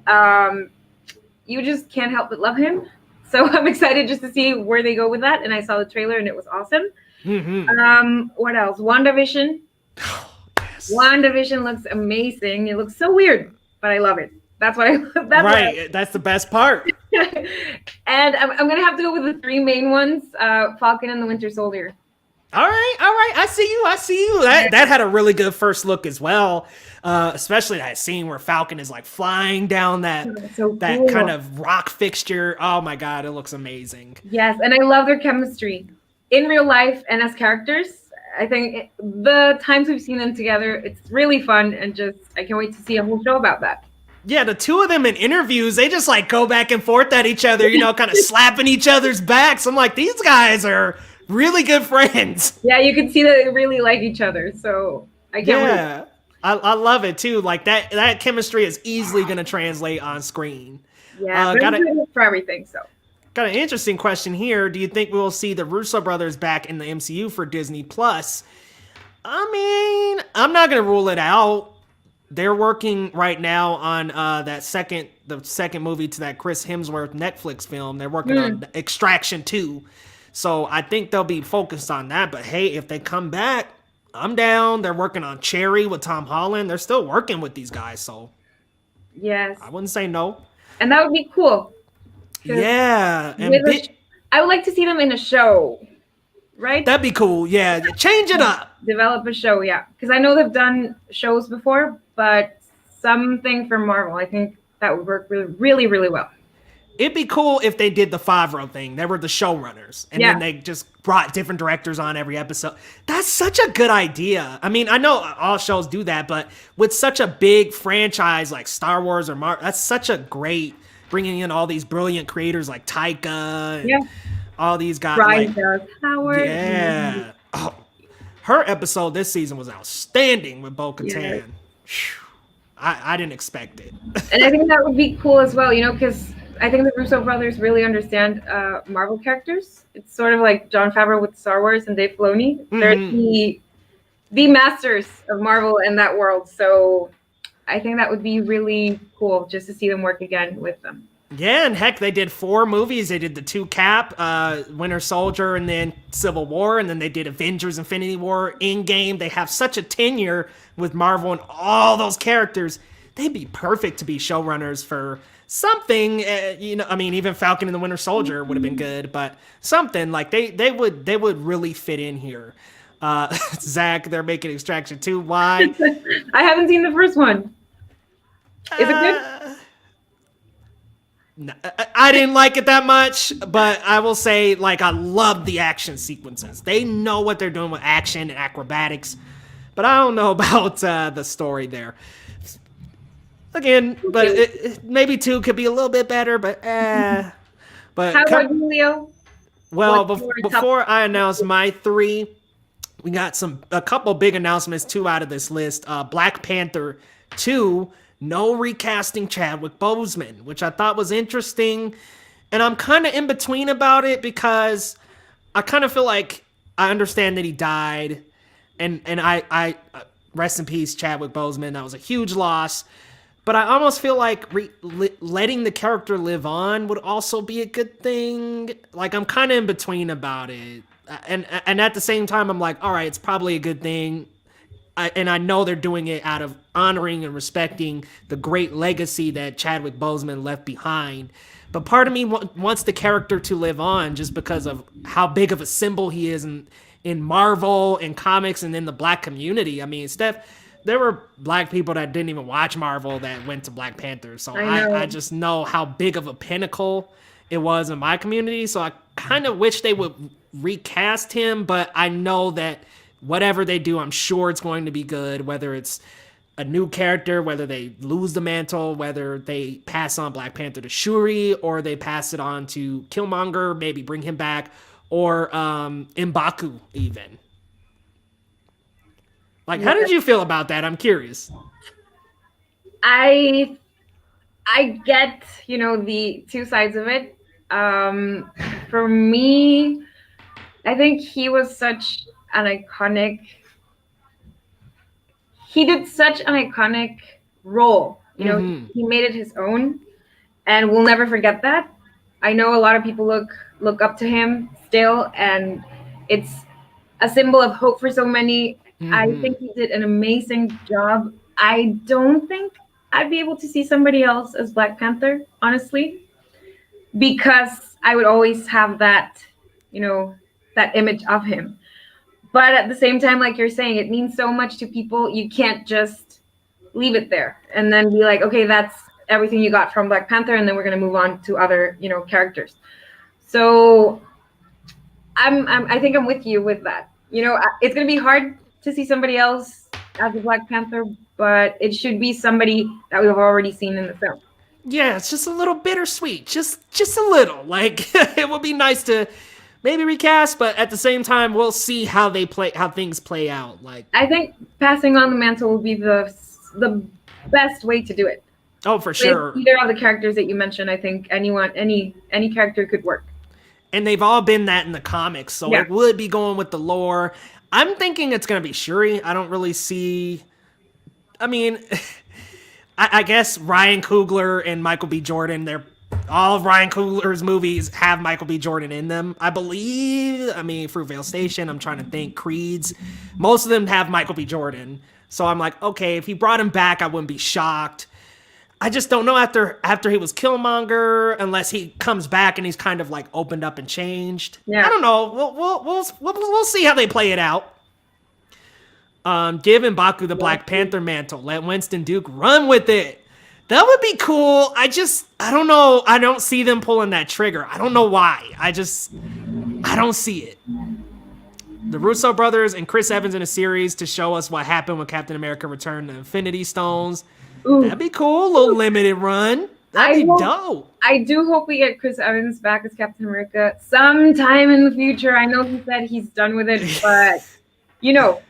You just can't help but love him. So I'm excited just to see where they go with that. And I saw the trailer, and it was awesome. What else? WandaVision. Yes. WandaVision looks amazing. It looks so weird, but I love it. That's that's the best part. And I'm going to have to go with the 3 main ones, Falcon and the Winter Soldier. All right. I see you. That had a really good first look as well, especially that scene where Falcon is like flying down that kind of rock fixture. Oh my God, it looks amazing. Yes, and I love their chemistry in real life and as characters. I think the times we've seen them together, it's really fun, and just I can't wait to see a whole show about that. Yeah, the two of them in interviews, they just like go back and forth at each other, kind of slapping each other's backs. I'm like, these guys are really good friends. Yeah, you can see that they really like each other. So I can't wait. Yeah, I love it too. Like that chemistry is easily going to translate on screen. Yeah, but Got I'm a good for everything. So got an interesting question here. Do you think we will see the Russo brothers back in the MCU for Disney Plus? I mean, I'm not going to rule it out. They're working right now on the second movie to that Chris Hemsworth Netflix film. They're working on Extraction 2. So I think they'll be focused on that. But hey, if they come back, I'm down. They're working on Cherry with Tom Holland. They're still working with these guys. So yes, I wouldn't say no. and that would be cool. Yeah. And I would like to see them in a show, right? that'd be cool. Yeah. Change it up. Develop a show, yeah. Because I know they've done shows before, but something for Marvel, I think that would work really, really, really well. It'd be cool if they did the Favreau thing. They were the showrunners, and then they just brought different directors on every episode. That's such a good idea. I mean, I know all shows do that, but with such a big franchise like Star Wars or Marvel, that's such a great bringing in all these brilliant creators like Taika and all these guys. Howard. Yeah. Oh, her episode this season was outstanding with Bo-Katan. Yeah. I didn't expect it. And I think that would be cool as well, because I think the Russo brothers really understand Marvel characters. It's sort of like Jon Favreau with Star Wars and Dave Filoni. Mm-hmm. They're the masters of Marvel and that world. So I think that would be really cool just to see them work again with them. Yeah, and heck, they did 4 movies. They did the 2 Cap, Winter Soldier, and then Civil War, and then they did Avengers, Infinity War, Endgame. They have such a tenure with Marvel and all those characters. They'd be perfect to be showrunners for something. I mean, even Falcon and the Winter Soldier would have been good, but something like they would really fit in here. Zach, they're making Extraction 2. Why? I haven't seen the first one. Is it good? I didn't like it that much, but I will say, like, I love the action sequences. They know what they're doing with action and acrobatics, but I don't know about the story there. Again, but maybe 2 could be a little bit better, but But how about you, Leo? Well, before I announce my 3, we got a couple big announcements, 2 out of this list. Black Panther 2. No recasting Chadwick Boseman, which I thought was interesting. And I'm kind of in between about it because I kind of feel like I understand that he died. And I rest in peace, Chadwick Boseman. That was a huge loss. But I almost feel like letting the character live on would also be a good thing. Like, I'm kind of in between about it. And at the same time, I'm like, all right, it's probably a good thing. And I know they're doing it out of honoring and respecting the great legacy that Chadwick Boseman left behind. But part of me wants the character to live on just because of how big of a symbol he is in Marvel and comics and in the Black community. I mean, there were Black people that didn't even watch Marvel that went to Black Panther. So I just know how big of a pinnacle it was in my community. So I kind of wish they would recast him, but I know that whatever they do, I'm sure it's going to be good, whether it's a new character, whether they lose the mantle, whether they pass on Black Panther to Shuri, or they pass it on to Killmonger, maybe bring him back, or M'Baku even. Like, how did you feel about that? I'm curious. I get, the 2 sides of it. For me, I think he was such an iconic. He did such an iconic role. He made it his own, and we'll never forget that. I know a lot of people look up to him still, and it's a symbol of hope for so many. I think he did an amazing job. I don't think I'd be able to see somebody else as Black Panther, honestly, because I would always have that, that image of him. But at the same time, like you're saying, it means so much to people. You can't just leave it there and then be like, okay, that's everything you got from Black Panther, and then we're going to move on to other, characters. So I think I'm with you with that. It's going to be hard to see somebody else as a Black Panther, but it should be somebody that we've already seen in the film. Yeah, it's just a little bittersweet, just a little. Like it would be nice to maybe recast, but at the same time, we'll see how things play out. Like I think passing on the mantle will be the best way to do it. oh, for sure. With either of the characters that you mentioned, I think any character could work. And they've all been that in the comics, so it would be going with the lore. I'm thinking it's going to be Shuri. I don't really see... I mean, I guess Ryan Coogler and Michael B. Jordan, all of Ryan Coogler's movies have Michael B. Jordan in them, I believe. I mean, Fruitvale Station, I'm trying to think, Creed's. Most of them have Michael B. Jordan. So I'm like, okay, if he brought him back, I wouldn't be shocked. I just don't know after he was Killmonger, unless he comes back and he's kind of like opened up and changed. Yeah. I don't know. We'll see how they play it out. Give M'Baku the Black Panther mantle. Let Winston Duke run with it. That would be cool. I don't know. I don't see them pulling that trigger. I don't know why. I don't see it. The Russo brothers and Chris Evans in a series to show us what happened when Captain America returned the Infinity Stones. Ooh. That'd be cool. A little limited run. That'd be dope. I do hope we get Chris Evans back as Captain America sometime in the future. I know he said he's done with it, but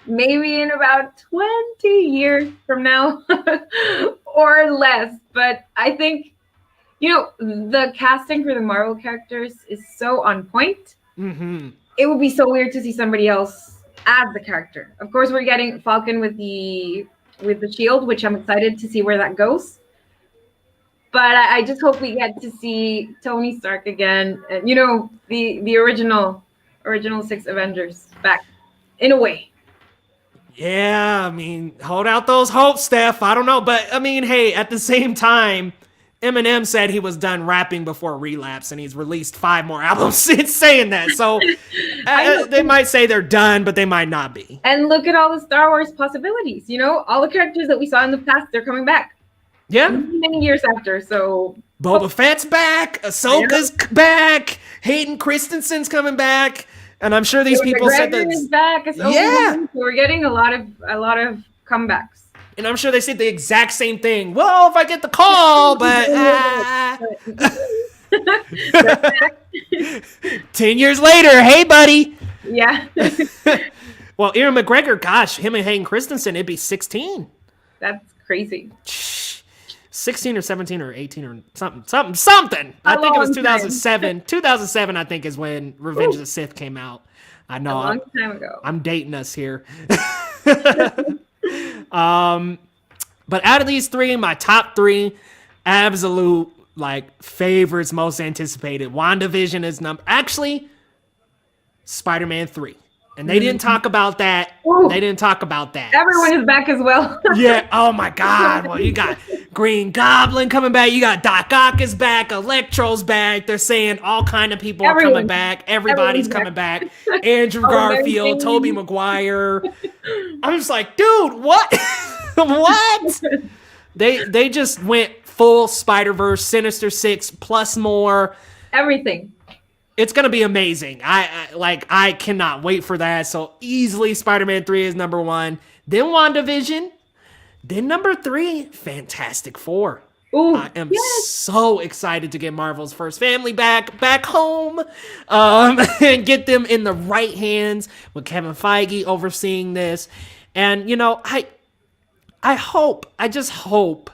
maybe in about 20 years from now or less. But I think, the casting for the Marvel characters is so on point. Mm-hmm. It would be so weird to see somebody else as the character. Of course, we're getting Falcon with the shield, which I'm excited to see where that goes. But I just hope we get to see Tony Stark again. The original 6 Avengers back in a way. Yeah, I mean, hold out those hopes, Steph. I don't know. But, I mean, hey, at the same time, Eminem said he was done rapping before Relapse, and he's released 5 more albums since saying that. So they might say they're done, but they might not be. And look at all the Star Wars possibilities. All the characters that we saw in the past, they're coming back. Yeah. Many years after, so... Boba Fett's back. Ahsoka's back. Hayden Christensen's coming back. And I'm sure these people said that... is back. Yeah. So we're getting a lot of comebacks. And I'm sure they said the exact same thing. Well, if I get the call, but 10 years later, hey, buddy. Yeah. Well, Ewan McGregor, gosh, him and Hayden Christensen, it'd be 16. That's crazy. 16 or 17 or 18 or something. I think it was 2007. 2007, I think, is when Revenge of the Sith came out. I know. A long time ago. I'm dating us here. But out of these 3, my top 3 absolute favorites, most anticipated. WandaVision is actually Spider-Man 3. And they didn't talk about that. Ooh. They didn't talk about that. Everyone is back as well. Yeah. Oh my God. Well, you got Green Goblin coming back. You got Doc Ock is back. Electro's back. They're saying all kind of people are coming back. Everybody's coming back. Andrew Garfield, Tobey Maguire. I'm just like, dude, what? What? They just went full Spider-Verse, Sinister Six plus more. Everything. It's gonna be amazing. I cannot wait for that. So easily Spider-Man 3 is number 1. Then WandaVision. Then number 3, Fantastic Four. Ooh, I am so excited to get Marvel's first family back home, and get them in the right hands with Kevin Feige overseeing this. And I just hope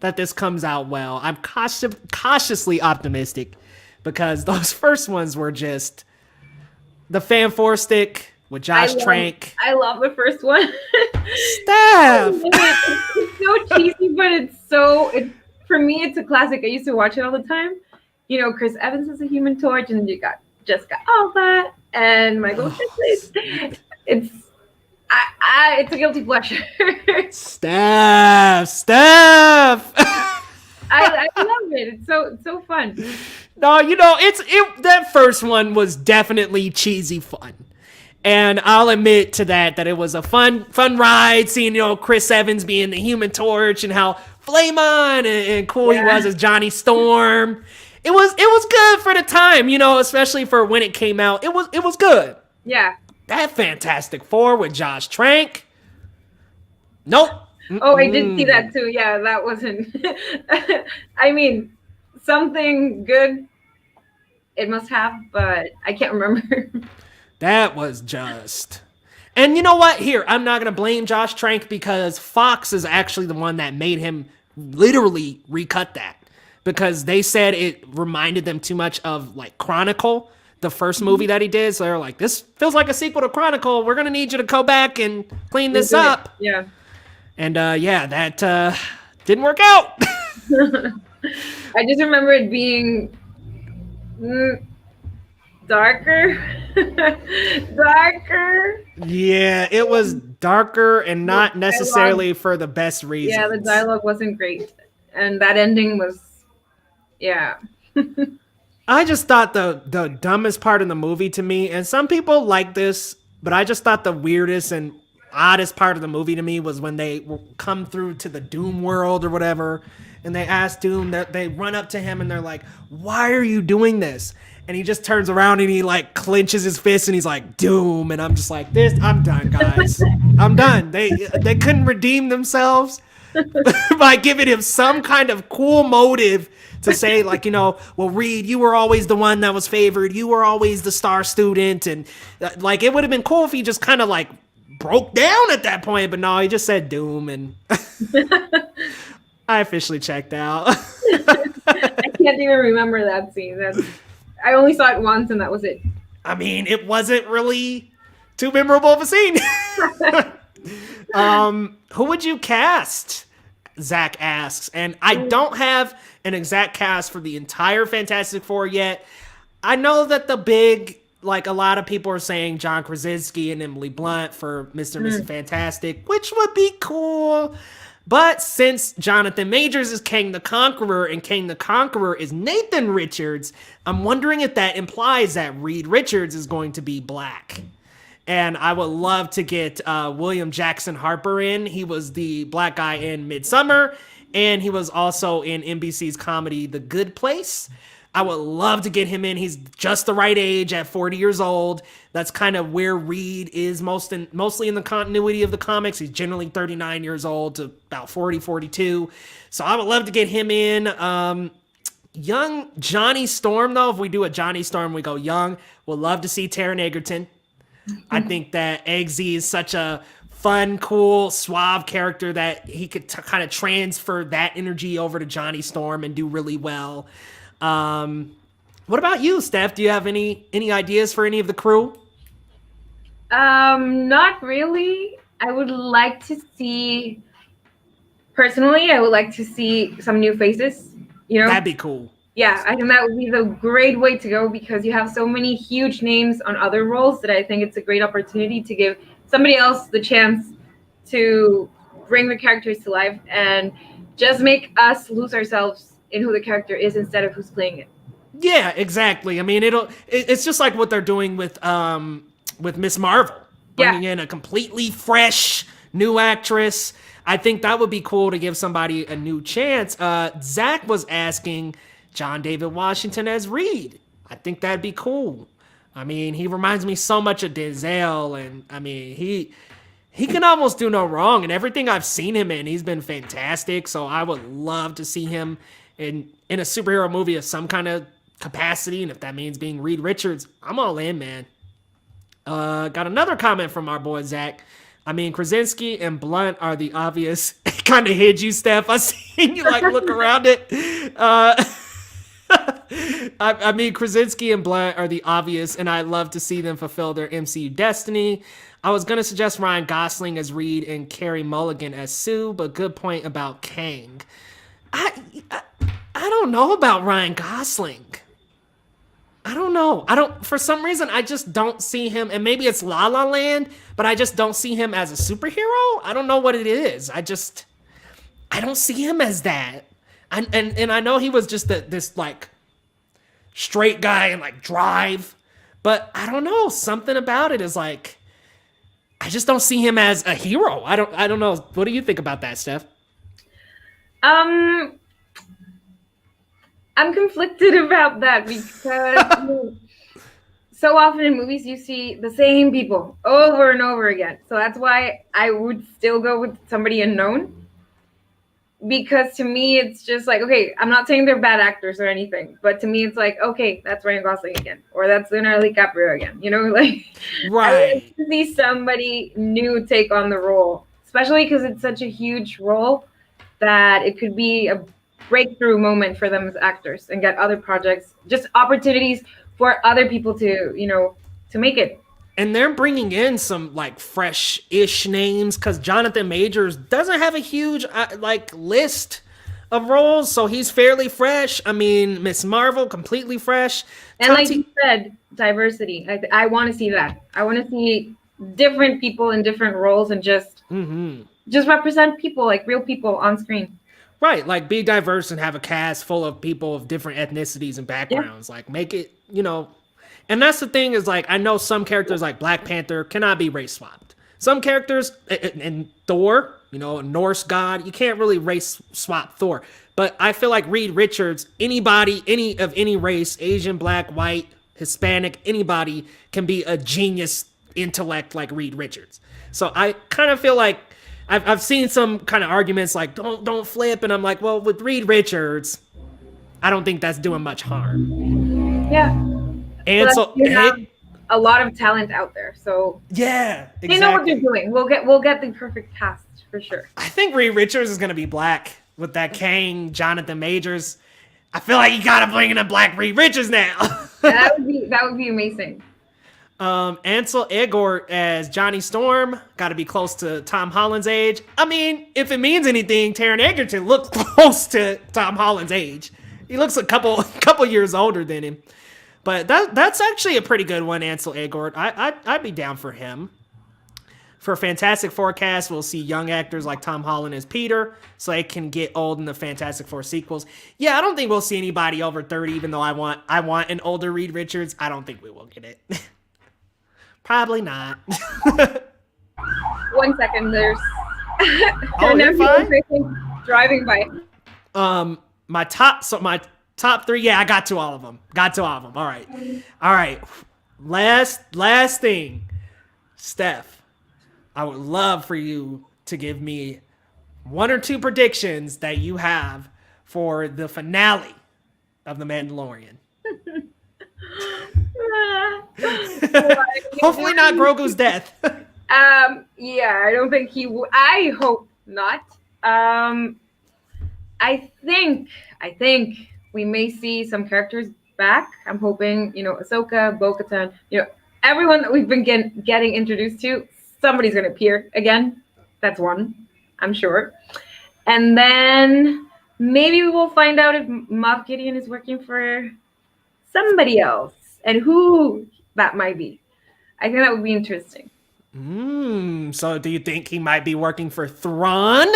that this comes out well. I'm cautiously optimistic. Because those first ones were just the Fan 4 stick with Josh Trank. I love the first one. Steph! It's so cheesy, but for me, it's a classic. I used to watch it all the time. Chris Evans is a Human Torch, and you got Jessica Alba and Michael Chiklis. It's a guilty pleasure. Steph! I love it. It's so fun. No, that first one was definitely cheesy fun. And I'll admit to that it was a fun ride seeing, Chris Evans being the Human Torch and how flame on and cool he was as Johnny Storm. It was good for the time, especially for when it came out. It was good. Yeah. That Fantastic Four with Josh Trank. Nope. Oh, I did see that Mm-mm. too. Yeah, that wasn't. I mean, something good it must have, but I can't remember. That was just. And you know what? Here, I'm not going to blame Josh Trank because Fox is actually the one that made him literally recut that because they said it reminded them too much of like Chronicle, the first movie that he did. So they're like, this feels like a sequel to Chronicle. We're going to need you to go back and clean this Reboot it. up. Yeah. And yeah, that didn't work out. I just remember it being darker. Darker. Yeah, it was darker and The not dialogue, necessarily for the best yeah, the reasons. dialogue wasn't great. And that ending was, yeah. I just thought the dumbest part of the movie to me, and some people like this, but I just thought the weirdest and oddest part of the movie to me was when they come through to the Doom world or whatever, and they ask Doom that they run up to him and they're like, "Why are you doing this?" And he just turns around and he like clenches his fist and he's like, "Doom," and I'm just like, "This, I'm done, guys. I'm done." They couldn't redeem themselves by giving him some kind of cool motive to say like, well, Reed, you were always the one that was favored, you were always the star student, and like it would have been cool if he just kind of like broke down at that point, but no, he just said Doom, and I officially checked out. I can't even remember that scene. I only saw it once and that was it. I mean, it wasn't really too memorable of a scene. Who would you cast? Zach asks, and I don't have an exact cast for the entire Fantastic Four yet. I know that like a lot of people are saying John Krasinski and Emily Blunt for Mr. and Mrs. Fantastic, which would be cool. But since Jonathan Majors is Kang the Conqueror and Kang the Conqueror is Nathan Richards, I'm wondering if that implies that Reed Richards is going to be black. And I would love to get William Jackson Harper in. He was the black guy in Midsummer, and he was also in NBC's comedy The Good Place. I would love to get him in. He's just the right age at 40 years old. That's kind of where Reed is mostly in the continuity of the comics. He's generally 39 years old to about 40, 42. So I would love to get him in. Young Johnny Storm, though, if we do a Johnny Storm, we go young. We'll love to see Taron Egerton. I think that Eggsy is such a fun, cool, suave character that he could kind of transfer that energy over to Johnny Storm and do really well. What about you, Steph? Do you have any ideas for any of the crew? Not really. I would like to see, personally, I would like to see some new faces, That'd be cool. Yeah, I think that would be the great way to go because you have so many huge names on other roles that I think it's a great opportunity to give somebody else the chance to bring the characters to life and just make us lose ourselves in who the character is instead of who's playing it. Yeah, exactly. I mean, it's just like what they're doing with Miss Marvel, bringing in a completely fresh new actress. I think that would be cool to give somebody a new chance. Zach was asking John David Washington as Reed. I think that'd be cool. I mean, he reminds me so much of Denzel, and I mean, he can almost do no wrong. And everything I've seen him in, he's been fantastic. So I would love to see him in a superhero movie of some kind of capacity, and if that means being Reed Richards, I'm all in, man. Got another comment from our boy Zach. I mean, Krasinski and Blunt are the obvious. Kind of hid you, Steph. I seen you like look around it. I mean, Krasinski and Blunt are the obvious, and I'd love to see them fulfill their MCU destiny. I was gonna suggest Ryan Gosling as Reed and Carey Mulligan as Sue, but good point about Kang. I don't know about Ryan Gosling. I don't know. For some reason, I just don't see him, and maybe it's La La Land, but I just don't see him as a superhero. I don't know what it is. I don't see him as that. And I know he was just this like straight guy and like drive, but I don't know. Something about it is like, I just don't see him as a hero. I don't know. What do you think about that, Steph? I'm conflicted about that because so often in movies you see the same people over and over again. So that's why I would still go with somebody unknown. Because to me, it's just like, okay, I'm not saying they're bad actors or anything, but to me, it's like, okay, that's Ryan Gosling again, or that's Leonardo DiCaprio again. You know, like, I would like Right. to see somebody new take on the role, especially because it's such a huge role that it could be a breakthrough moment for them as actors and get other projects, just opportunities for other people to, to make it. And they're bringing in some like fresh-ish names because Jonathan Majors doesn't have a huge like list of roles, so he's fairly fresh. I mean, Miss Marvel completely fresh. And like you said, diversity. I want to see that. I want to see different people in different roles and just represent people, like real people on screen. Right, like be diverse and have a cast full of people of different ethnicities and backgrounds. Yeah. Like make it, and that's the thing is like I know some characters like Black Panther cannot be race swapped. Some characters in Thor, a Norse god, you can't really race swap Thor. But I feel like Reed Richards, anybody, any race, Asian, Black, White, Hispanic, anybody can be a genius intellect like Reed Richards. So I kind of feel like I've seen some kind of arguments like don't flip, and I'm like, well, with Reed Richards, I don't think that's doing much harm. Yeah. And so you have a lot of talent out there, so yeah, exactly. They know what they're doing. We'll get the perfect cast for sure. I think Reed Richards is gonna be Black with that Kang, Jonathan Majors. I feel like you gotta bring in a Black Reed Richards now. that would be amazing. Ansel Elgort as Johnny Storm, got to be close to Tom Holland's age. I mean, if it means anything, Taron Egerton looks close to Tom Holland's age. He looks a couple years older than him. But that's actually a pretty good one, Ansel Elgort. I'd be down for him. For Fantastic Four cast, we'll see young actors like Tom Holland as Peter, so they can get old in the Fantastic Four sequels. Yeah, I don't think we'll see anybody over 30, even though I want an older Reed Richards. I don't think we will get it. Probably not. 1 second, there's you're fine? Driving by. My top three, yeah, I got to all of them. All right. Last thing, Steph, I would love for you to give me one or two predictions that you have for the finale of The Mandalorian. Hopefully not Grogu's death. Yeah, I don't think he would. I hope not. I think we may see some characters back. I'm hoping, Ahsoka, Bo-Katan, everyone that we've been getting introduced to, somebody's going to appear again. That's one, I'm sure. And then maybe we will find out if Moff Gideon is working for somebody else and who that might be. I think that would be interesting. So do you think he might be working for Thrawn?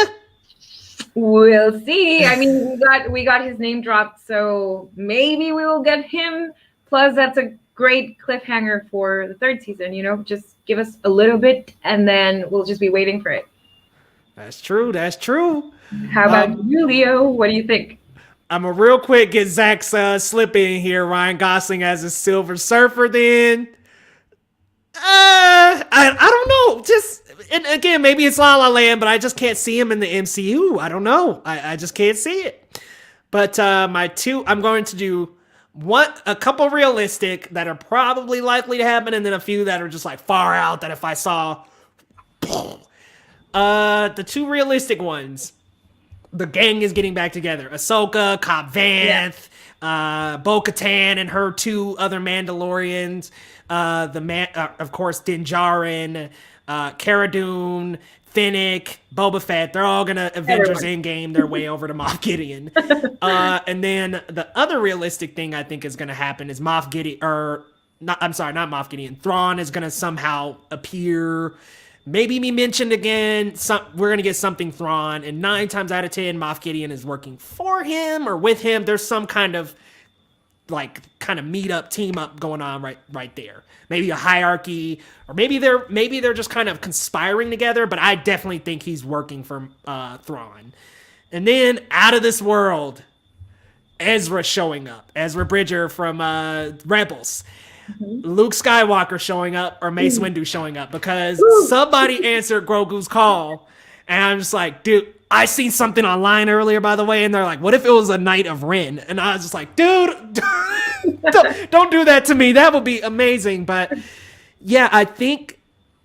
We'll see. I mean, we got his name dropped, so maybe we will get him. Plus, that's a great cliffhanger for the third season. Just give us a little bit, and then we'll just be waiting for it. That's true. How about you, Leo? What do you think? I'm gonna real quick get Zach's slip in here. Ryan Gosling as a Silver Surfer. Then, I don't know. And again, maybe it's La La Land, but I just can't see him in the MCU. I don't know. I just can't see it. But my two, I'm going to do a couple realistic that are probably likely to happen, and then a few that are just like far out that if I saw, the two realistic ones. The gang is getting back together. Ahsoka, Cobb Vanth, Bo-Katan, and her two other Mandalorians. Of course, Din Djarin, Cara Dune, Fennec, Boba Fett. They're all gonna Avengers Endgame their way over to Moff Gideon. And then the other realistic thing I think is gonna happen is not Moff Gideon. Thrawn is gonna somehow appear. Maybe be mentioned again. We're going to get something Thrawn, and 9 times out of 10, Moff Gideon is working for him or with him. There's some kind of meet up, team up going on right there. Maybe a hierarchy, or maybe they're just kind of conspiring together. But I definitely think he's working for Thrawn. And then out of this world, Ezra showing up, Ezra Bridger from Rebels. Mhm. Luke Skywalker showing up or Mace Mm. Windu showing up, because Ooh. somebody answered Grogu's call, and I'm just like, dude, I seen something online earlier, by the way, and they're like, what if it was a Knight of Ren? And I was just like, dude, don't do that to me. That would be amazing. But yeah, I think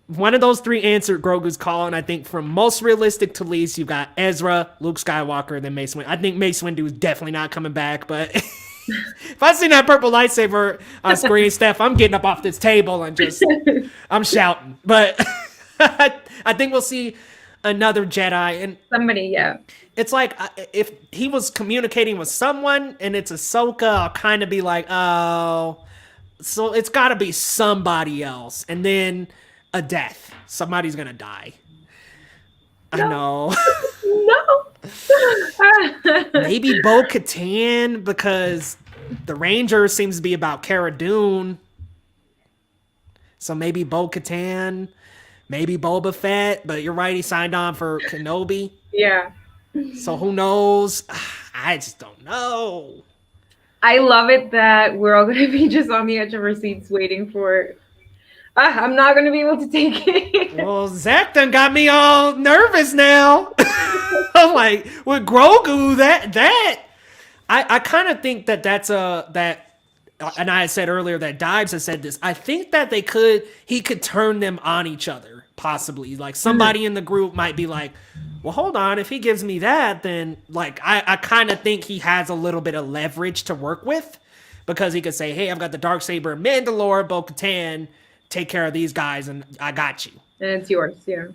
one of those three answered Grogu's call, and I think from most realistic to least, you've got Ezra, Luke Skywalker, and then Mace Windu. I think Mace Windu is definitely not coming back, but if I see that purple lightsaber on screen, Steph, I'm getting up off this table and just, I'm shouting. But I think we'll see another Jedi, and Somebody, yeah. it's like if he was communicating with someone and it's Ahsoka, I'll kind of be like, oh, so it's got to be somebody else, and then a death. Somebody's gonna die. I know. No. Maybe Bo-Katan, because the Ranger seems to be about Cara Dune. So maybe Bo-Katan, maybe Boba Fett, but you're right, he signed on for Kenobi. Yeah. So who knows? I just don't know. I love it that we're all going to be just on the edge of our seats waiting for. I'm not going to be able to take it. Well, Zach done got me all nervous now. I'm like, with Grogu, I kind of think that's and I had said earlier that Dives has said this. I think that he could turn them on each other, possibly. Like somebody in the group might be like, well, hold on, if he gives me that, then like I kind of think he has a little bit of leverage to work with, because he could say, hey, I've got the Darksaber, Mandalore, Bo-Katan, take care of these guys, and I got you. And it's yours, yeah.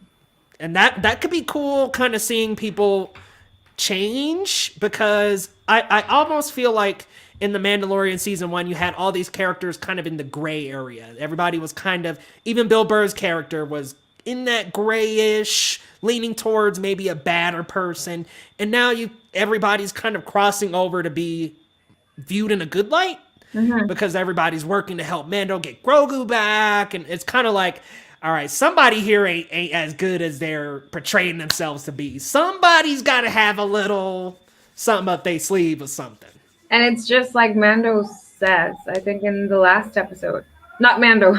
And that could be cool, kind of seeing people change, because I almost feel like in the Mandalorian season 1, you had all these characters kind of in the gray area. Everybody was kind of, even Bill Burr's character was in that grayish, leaning towards maybe a badder person. And now everybody's kind of crossing over to be viewed in a good light, because everybody's working to help Mando get Grogu back. And it's kind of like, all right, somebody here ain't as good as they're portraying themselves to be. Somebody's got to have a little something up their sleeve or something. And it's just like Mando says, I think in the last episode, not Mando,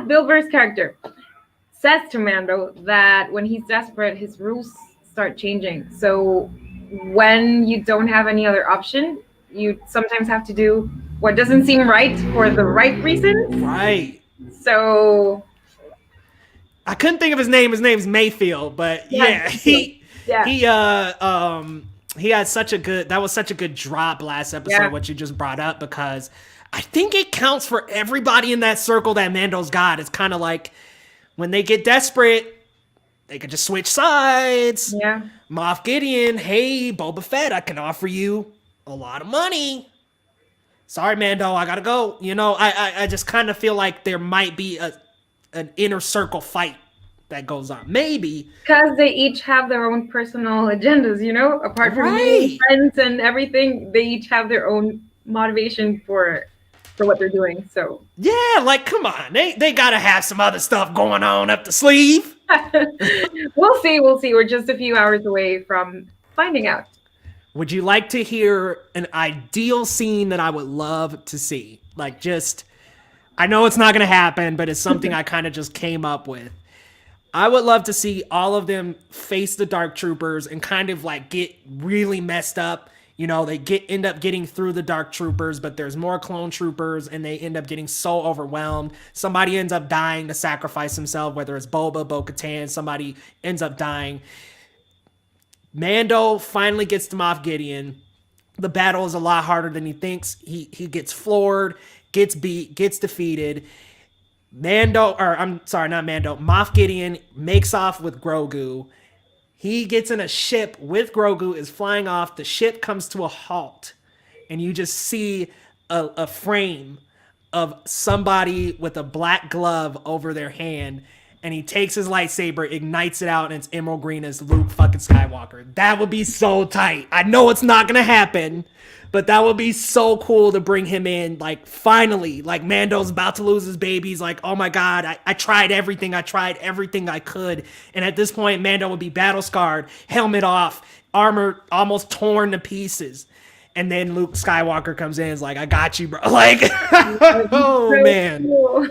Bill Burr's character says to Mando that when he's desperate, his rules start changing. So when you don't have any other option, you sometimes have to do what doesn't seem right for the right reasons. Right. So I couldn't think of his name. His name's Mayfield, but yeah, he had such a good, that was such a good drop last episode, what you just brought up, because I think it counts for everybody in that circle that Mando's got. It's kind of like when they get desperate, they could just switch sides. Yeah. Moff Gideon, hey, Boba Fett, I can offer you a lot of money. Sorry, Mando, I gotta go. You know, I just kind of feel like there might be an inner circle fight that goes on. Maybe. Because they each have their own personal agendas, you know? Apart from being friends and everything, they each have their own motivation for what they're doing. So yeah, like come on. They gotta have some other stuff going on up the sleeve. We'll see. We're just a few hours away from finding out. Would you like to hear an ideal scene that I would love to see? Like just, I know it's not going to happen, but it's something I kind of just came up with. I would love to see all of them face the Dark Troopers and kind of like get really messed up. You know, they end up getting through the Dark Troopers, but there's more clone troopers and they end up getting so overwhelmed. Somebody ends up dying to sacrifice himself, whether it's Boba, Bo-Katan, somebody ends up dying. Mando finally gets to Moff Gideon. The battle is a lot harder than he thinks. He gets floored, gets beat, gets defeated. Moff Gideon makes off with Grogu. He gets in a ship with Grogu, is flying off. The ship comes to a halt. And you just see a frame of somebody with a black glove over their hand. And he takes his lightsaber, ignites it out, and it's emerald green as Luke fucking Skywalker. That would be so tight. I know it's not gonna happen, but that would be so cool to bring him in. Like, finally, like Mando's about to lose his baby. He's like, oh my God, I tried everything. I tried everything I could. And at this point, Mando would be battle scarred, helmet off, armor almost torn to pieces. And then Luke Skywalker comes in and is like, I got you, bro. Like, That'd be oh, so man. cool.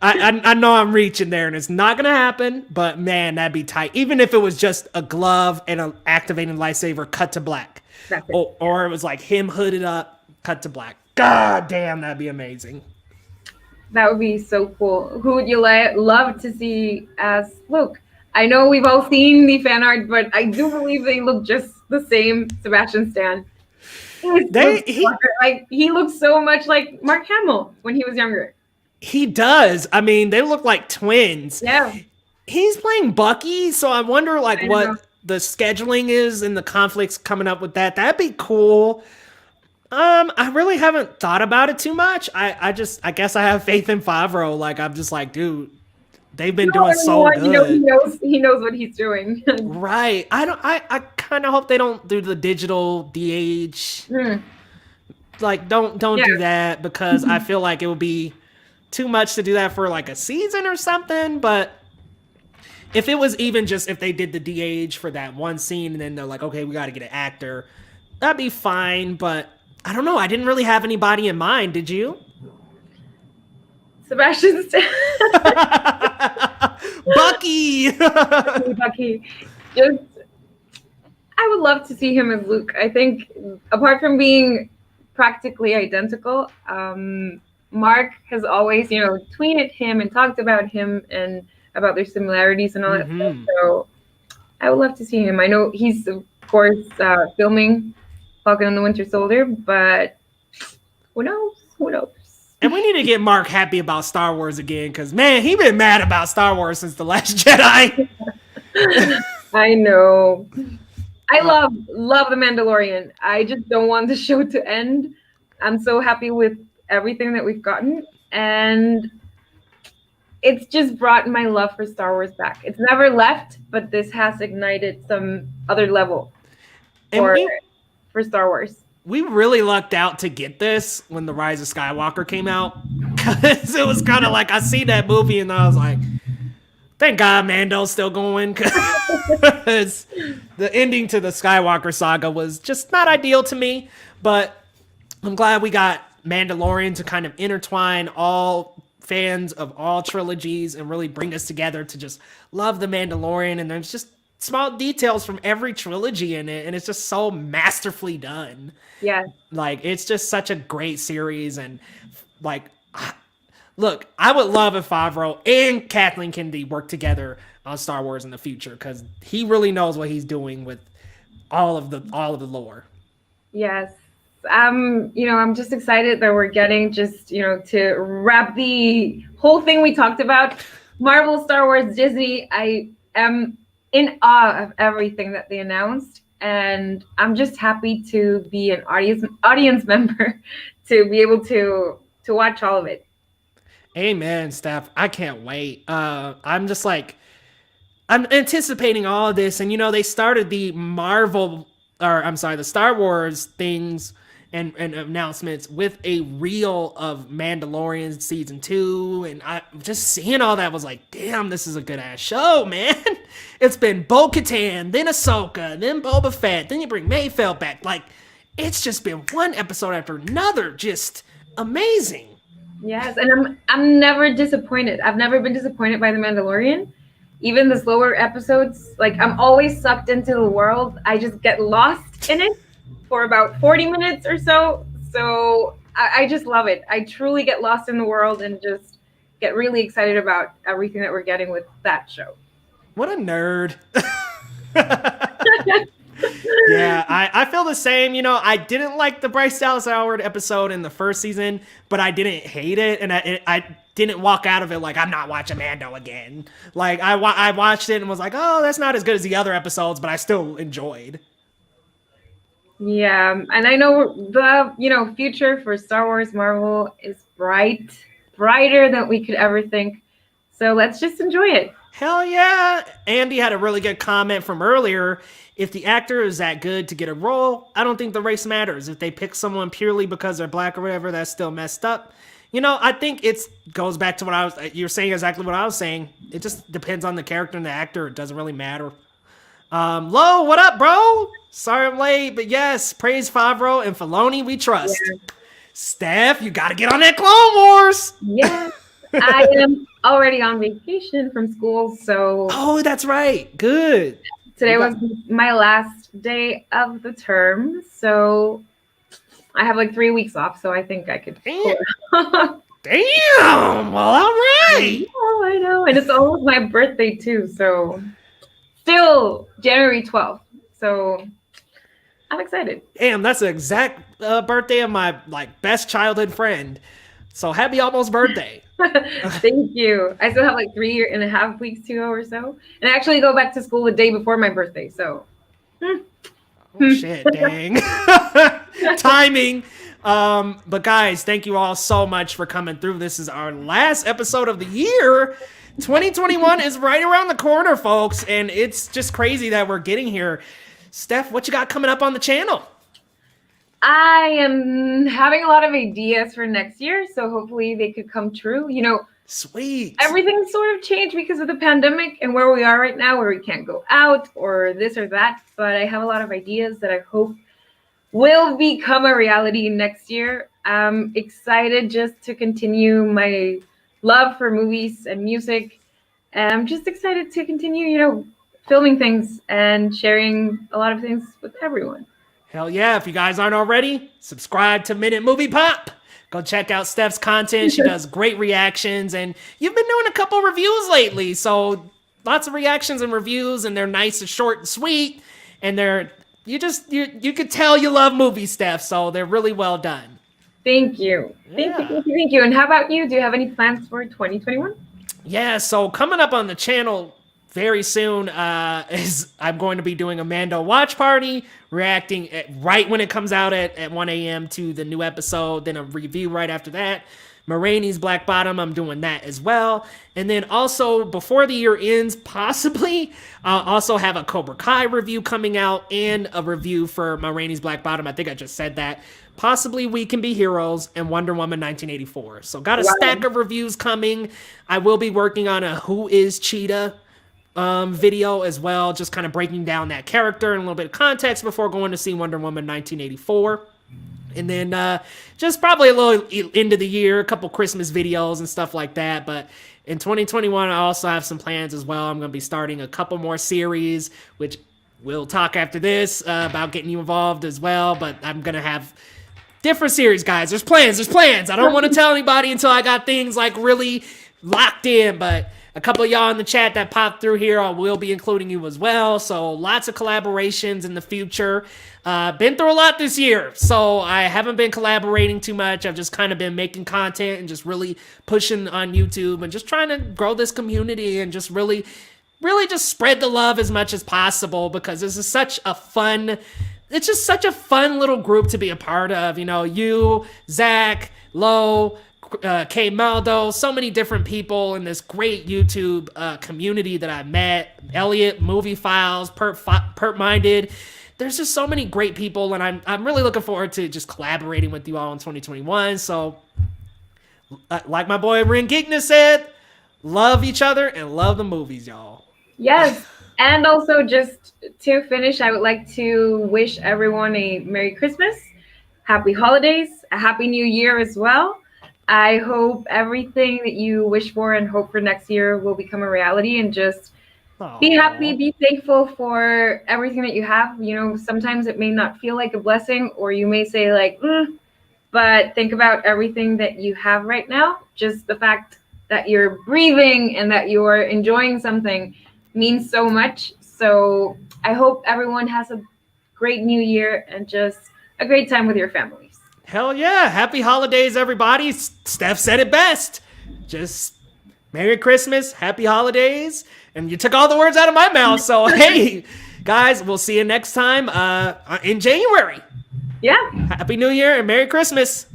I know I'm reaching there, and it's not going to happen, but, man, that'd be tight. Even if it was just a glove and an activated lightsaber cut to black. That's it. Or it was like him hooded up, cut to black. God damn, that'd be amazing. That would be so cool. Who would you love to see as Luke? I know we've all seen the fan art, but I do believe they look just the same. Sebastian Stan. He looks so much like Mark Hamill when he was younger. He does. I mean, they look like twins. Yeah. He's playing Bucky, so I wonder what the scheduling is and the conflicts coming up with that. That'd be cool. I really haven't thought about it too much. I guess I have faith in Favreau. Like, I'm just like, dude, they've been doing so good. He knows what he's doing. Right. I kind of hope they don't do the digital DH. Like, don't do that, because I feel like it would be too much to do that for like a season or something. But if it was even just if they did the DH for that one scene and then they're like, okay, we got to get an actor, that'd be fine. But I don't know. I didn't really have anybody in mind. Did you? Sebastian Stan. Bucky. Bucky. I would love to see him as Luke. I think apart from being practically identical, Mark has always, tweeted him and talked about him and about their similarities and all that stuff. So I would love to see him. I know he's, of course, filming Falcon and the Winter Soldier, but who knows? Who knows? And we need to get Mark happy about Star Wars again, because, man, he's been mad about Star Wars since The Last Jedi. I know. I love The Mandalorian. I just don't want the show to end. I'm so happy with everything that we've gotten. And it's just brought my love for Star Wars back. It's never left, but this has ignited some other level for Star Wars. We really lucked out to get this when The Rise of Skywalker came out. Because it was kind of like, I see that movie and I was like, thank God Mando's still going. Because the ending to the Skywalker saga was just not ideal to me. But I'm glad we got Mandalorian to kind of intertwine all fans of all trilogies and really bring us together to just love the Mandalorian. And there's just small details from every trilogy in it, and it's just so masterfully done. Yeah. Like, it's just such a great series. And like, look, I would love if Favreau and Kathleen Kennedy work together on Star Wars in the future, because he really knows what he's doing with all of the lore. Yes. I'm just excited that we're getting to wrap the whole thing we talked about. Marvel, Star Wars, Disney. I am in awe of everything that they announced, and I'm just happy to be an audience member to be able to watch all of it. Amen, Steph. I can't wait. I'm just like, I'm anticipating all of this, and they started the the Star Wars things and announcements with a reel of Mandalorian season 2, and I just seeing all that was like, damn, this is a good ass show, man. It's been Bo-Katan, then Ahsoka, then Boba Fett, then you bring Mayfeld back. Like, it's just been one episode after another, just amazing. Yes, and I'm never disappointed. I've never been disappointed by The Mandalorian. Even the slower episodes, like, I'm always sucked into the world. I just get lost in it for about 40 minutes or so. So I just love it. I truly get lost in the world and just get really excited about everything that we're getting with that show. What a nerd. Yeah, I feel the same. I didn't like the Bryce Dallas Howard episode in the first season, but I didn't hate it, and I didn't walk out of it like, I'm not watching Mando again. Like, I watched it and was like, oh, that's not as good as the other episodes, but I still enjoyed. Yeah, and I know the future for Star Wars Marvel is brighter than we could ever think. So let's just enjoy it. Hell yeah. Andy had a really good comment from earlier. If the actor is that good to get a role, I don't think the race matters. If they pick someone purely because they're black or whatever, that's still messed up. I think it goes back to you're saying exactly what I was saying. It just depends on the character and the actor. It doesn't really matter. Lo, what up, bro? Sorry I'm late, but yes, praise Favreau and Filoni, we trust. Yeah. Steph, you gotta get on that Clone Wars. Yes, I am already on vacation from school, so Oh, that's right. Good. today was my last day of the term. So I have like 3 weeks off, so I think I could pull it off. Damn. Well, all right. Oh, I know. And it's almost my birthday too. So still January 12th. So I'm excited. Damn, that's the exact birthday of my best childhood friend. So happy almost birthday. Thank you. I still have like 3.5 weeks to go or so. And I actually go back to school the day before my birthday. So Oh, shit, dang. Timing. But guys, thank you all so much for coming through. This is our last episode of the year. 2021 is right around the corner, folks, and it's just crazy that we're getting here. Steph, what you got coming up on the channel? I am having a lot of ideas for next year, so hopefully they could come true. You know, Sweet. everything sort of changed because of the pandemic and where we are right now, where we can't go out or this or that. But I have a lot of ideas that I hope will become a reality next year. I'm excited just to continue my love for movies and music. And I'm just excited to continue, you know, filming things and sharing a lot of things with everyone. Hell yeah. If you guys aren't already, subscribe to Minute Movie Pop. Go check out Steph's content. She does great reactions, and you've been doing a couple reviews lately. So lots of reactions and reviews, and they're nice and short and sweet. And you could tell you love movies, Steph. So they're really well done. Thank you. Thank you. And how about you? Do you have any plans for 2021? Yeah, so coming up on the channel very soon is I'm going to be doing a Mando watch party, reacting right when it comes out at 1 a.m. to the new episode, then a review right after that. Maraine's Black Bottom, I'm doing that as well. And then also, before the year ends, possibly, I'll also have a Cobra Kai review coming out and a review for Maraine's Black Bottom. I think I just said that. Possibly We Can Be Heroes and Wonder Woman 1984. So got a stack of reviews coming. I will be working on a Who is Cheetah video as well, just kind of breaking down that character and a little bit of context before going to see Wonder Woman 1984. And then just probably a little end of the year, a couple Christmas videos and stuff like that. But in 2021, I also have some plans as well. I'm going to be starting a couple more series, which we'll talk after this about getting you involved as well. But I'm going to have different series, guys. There's plans. I don't want to tell anybody until I got things like really locked in. But a couple of y'all in the chat that popped through here, I will be including you as well. So lots of collaborations in the future. Been through a lot this year, so I haven't been collaborating too much. I've just kind of been making content and just really pushing on YouTube and just trying to grow this community and just really just spread the love as much as possible, because this is such a fun, it's just such a fun little group to be a part of. You know, you, Zach, Lo, K Maldo, so many different people in this great YouTube community that I met. Elliot, Movie Files, Perp Minded. There's just so many great people, and I'm really looking forward to just collaborating with you all in 2021. So, like my boy Ren Geekness said, love each other and love the movies, y'all. Yes. And also, just to finish, I would like to wish everyone a Merry Christmas, Happy Holidays, a Happy New Year as well. I hope everything that you wish for and hope for next year will become a reality, and just be happy, be thankful for everything that you have. You know, sometimes it may not feel like a blessing, or you may say like, but think about everything that you have right now. Just the fact that you're breathing and that you're enjoying something means so much. So I hope everyone has a great new year and just a great time with your families. Hell yeah. Happy holidays, everybody. Steph said it best. Just Merry Christmas, Happy Holidays. And you took all the words out of my mouth. So, hey, guys, we'll see you next time in January. Yeah. Happy New Year and Merry Christmas.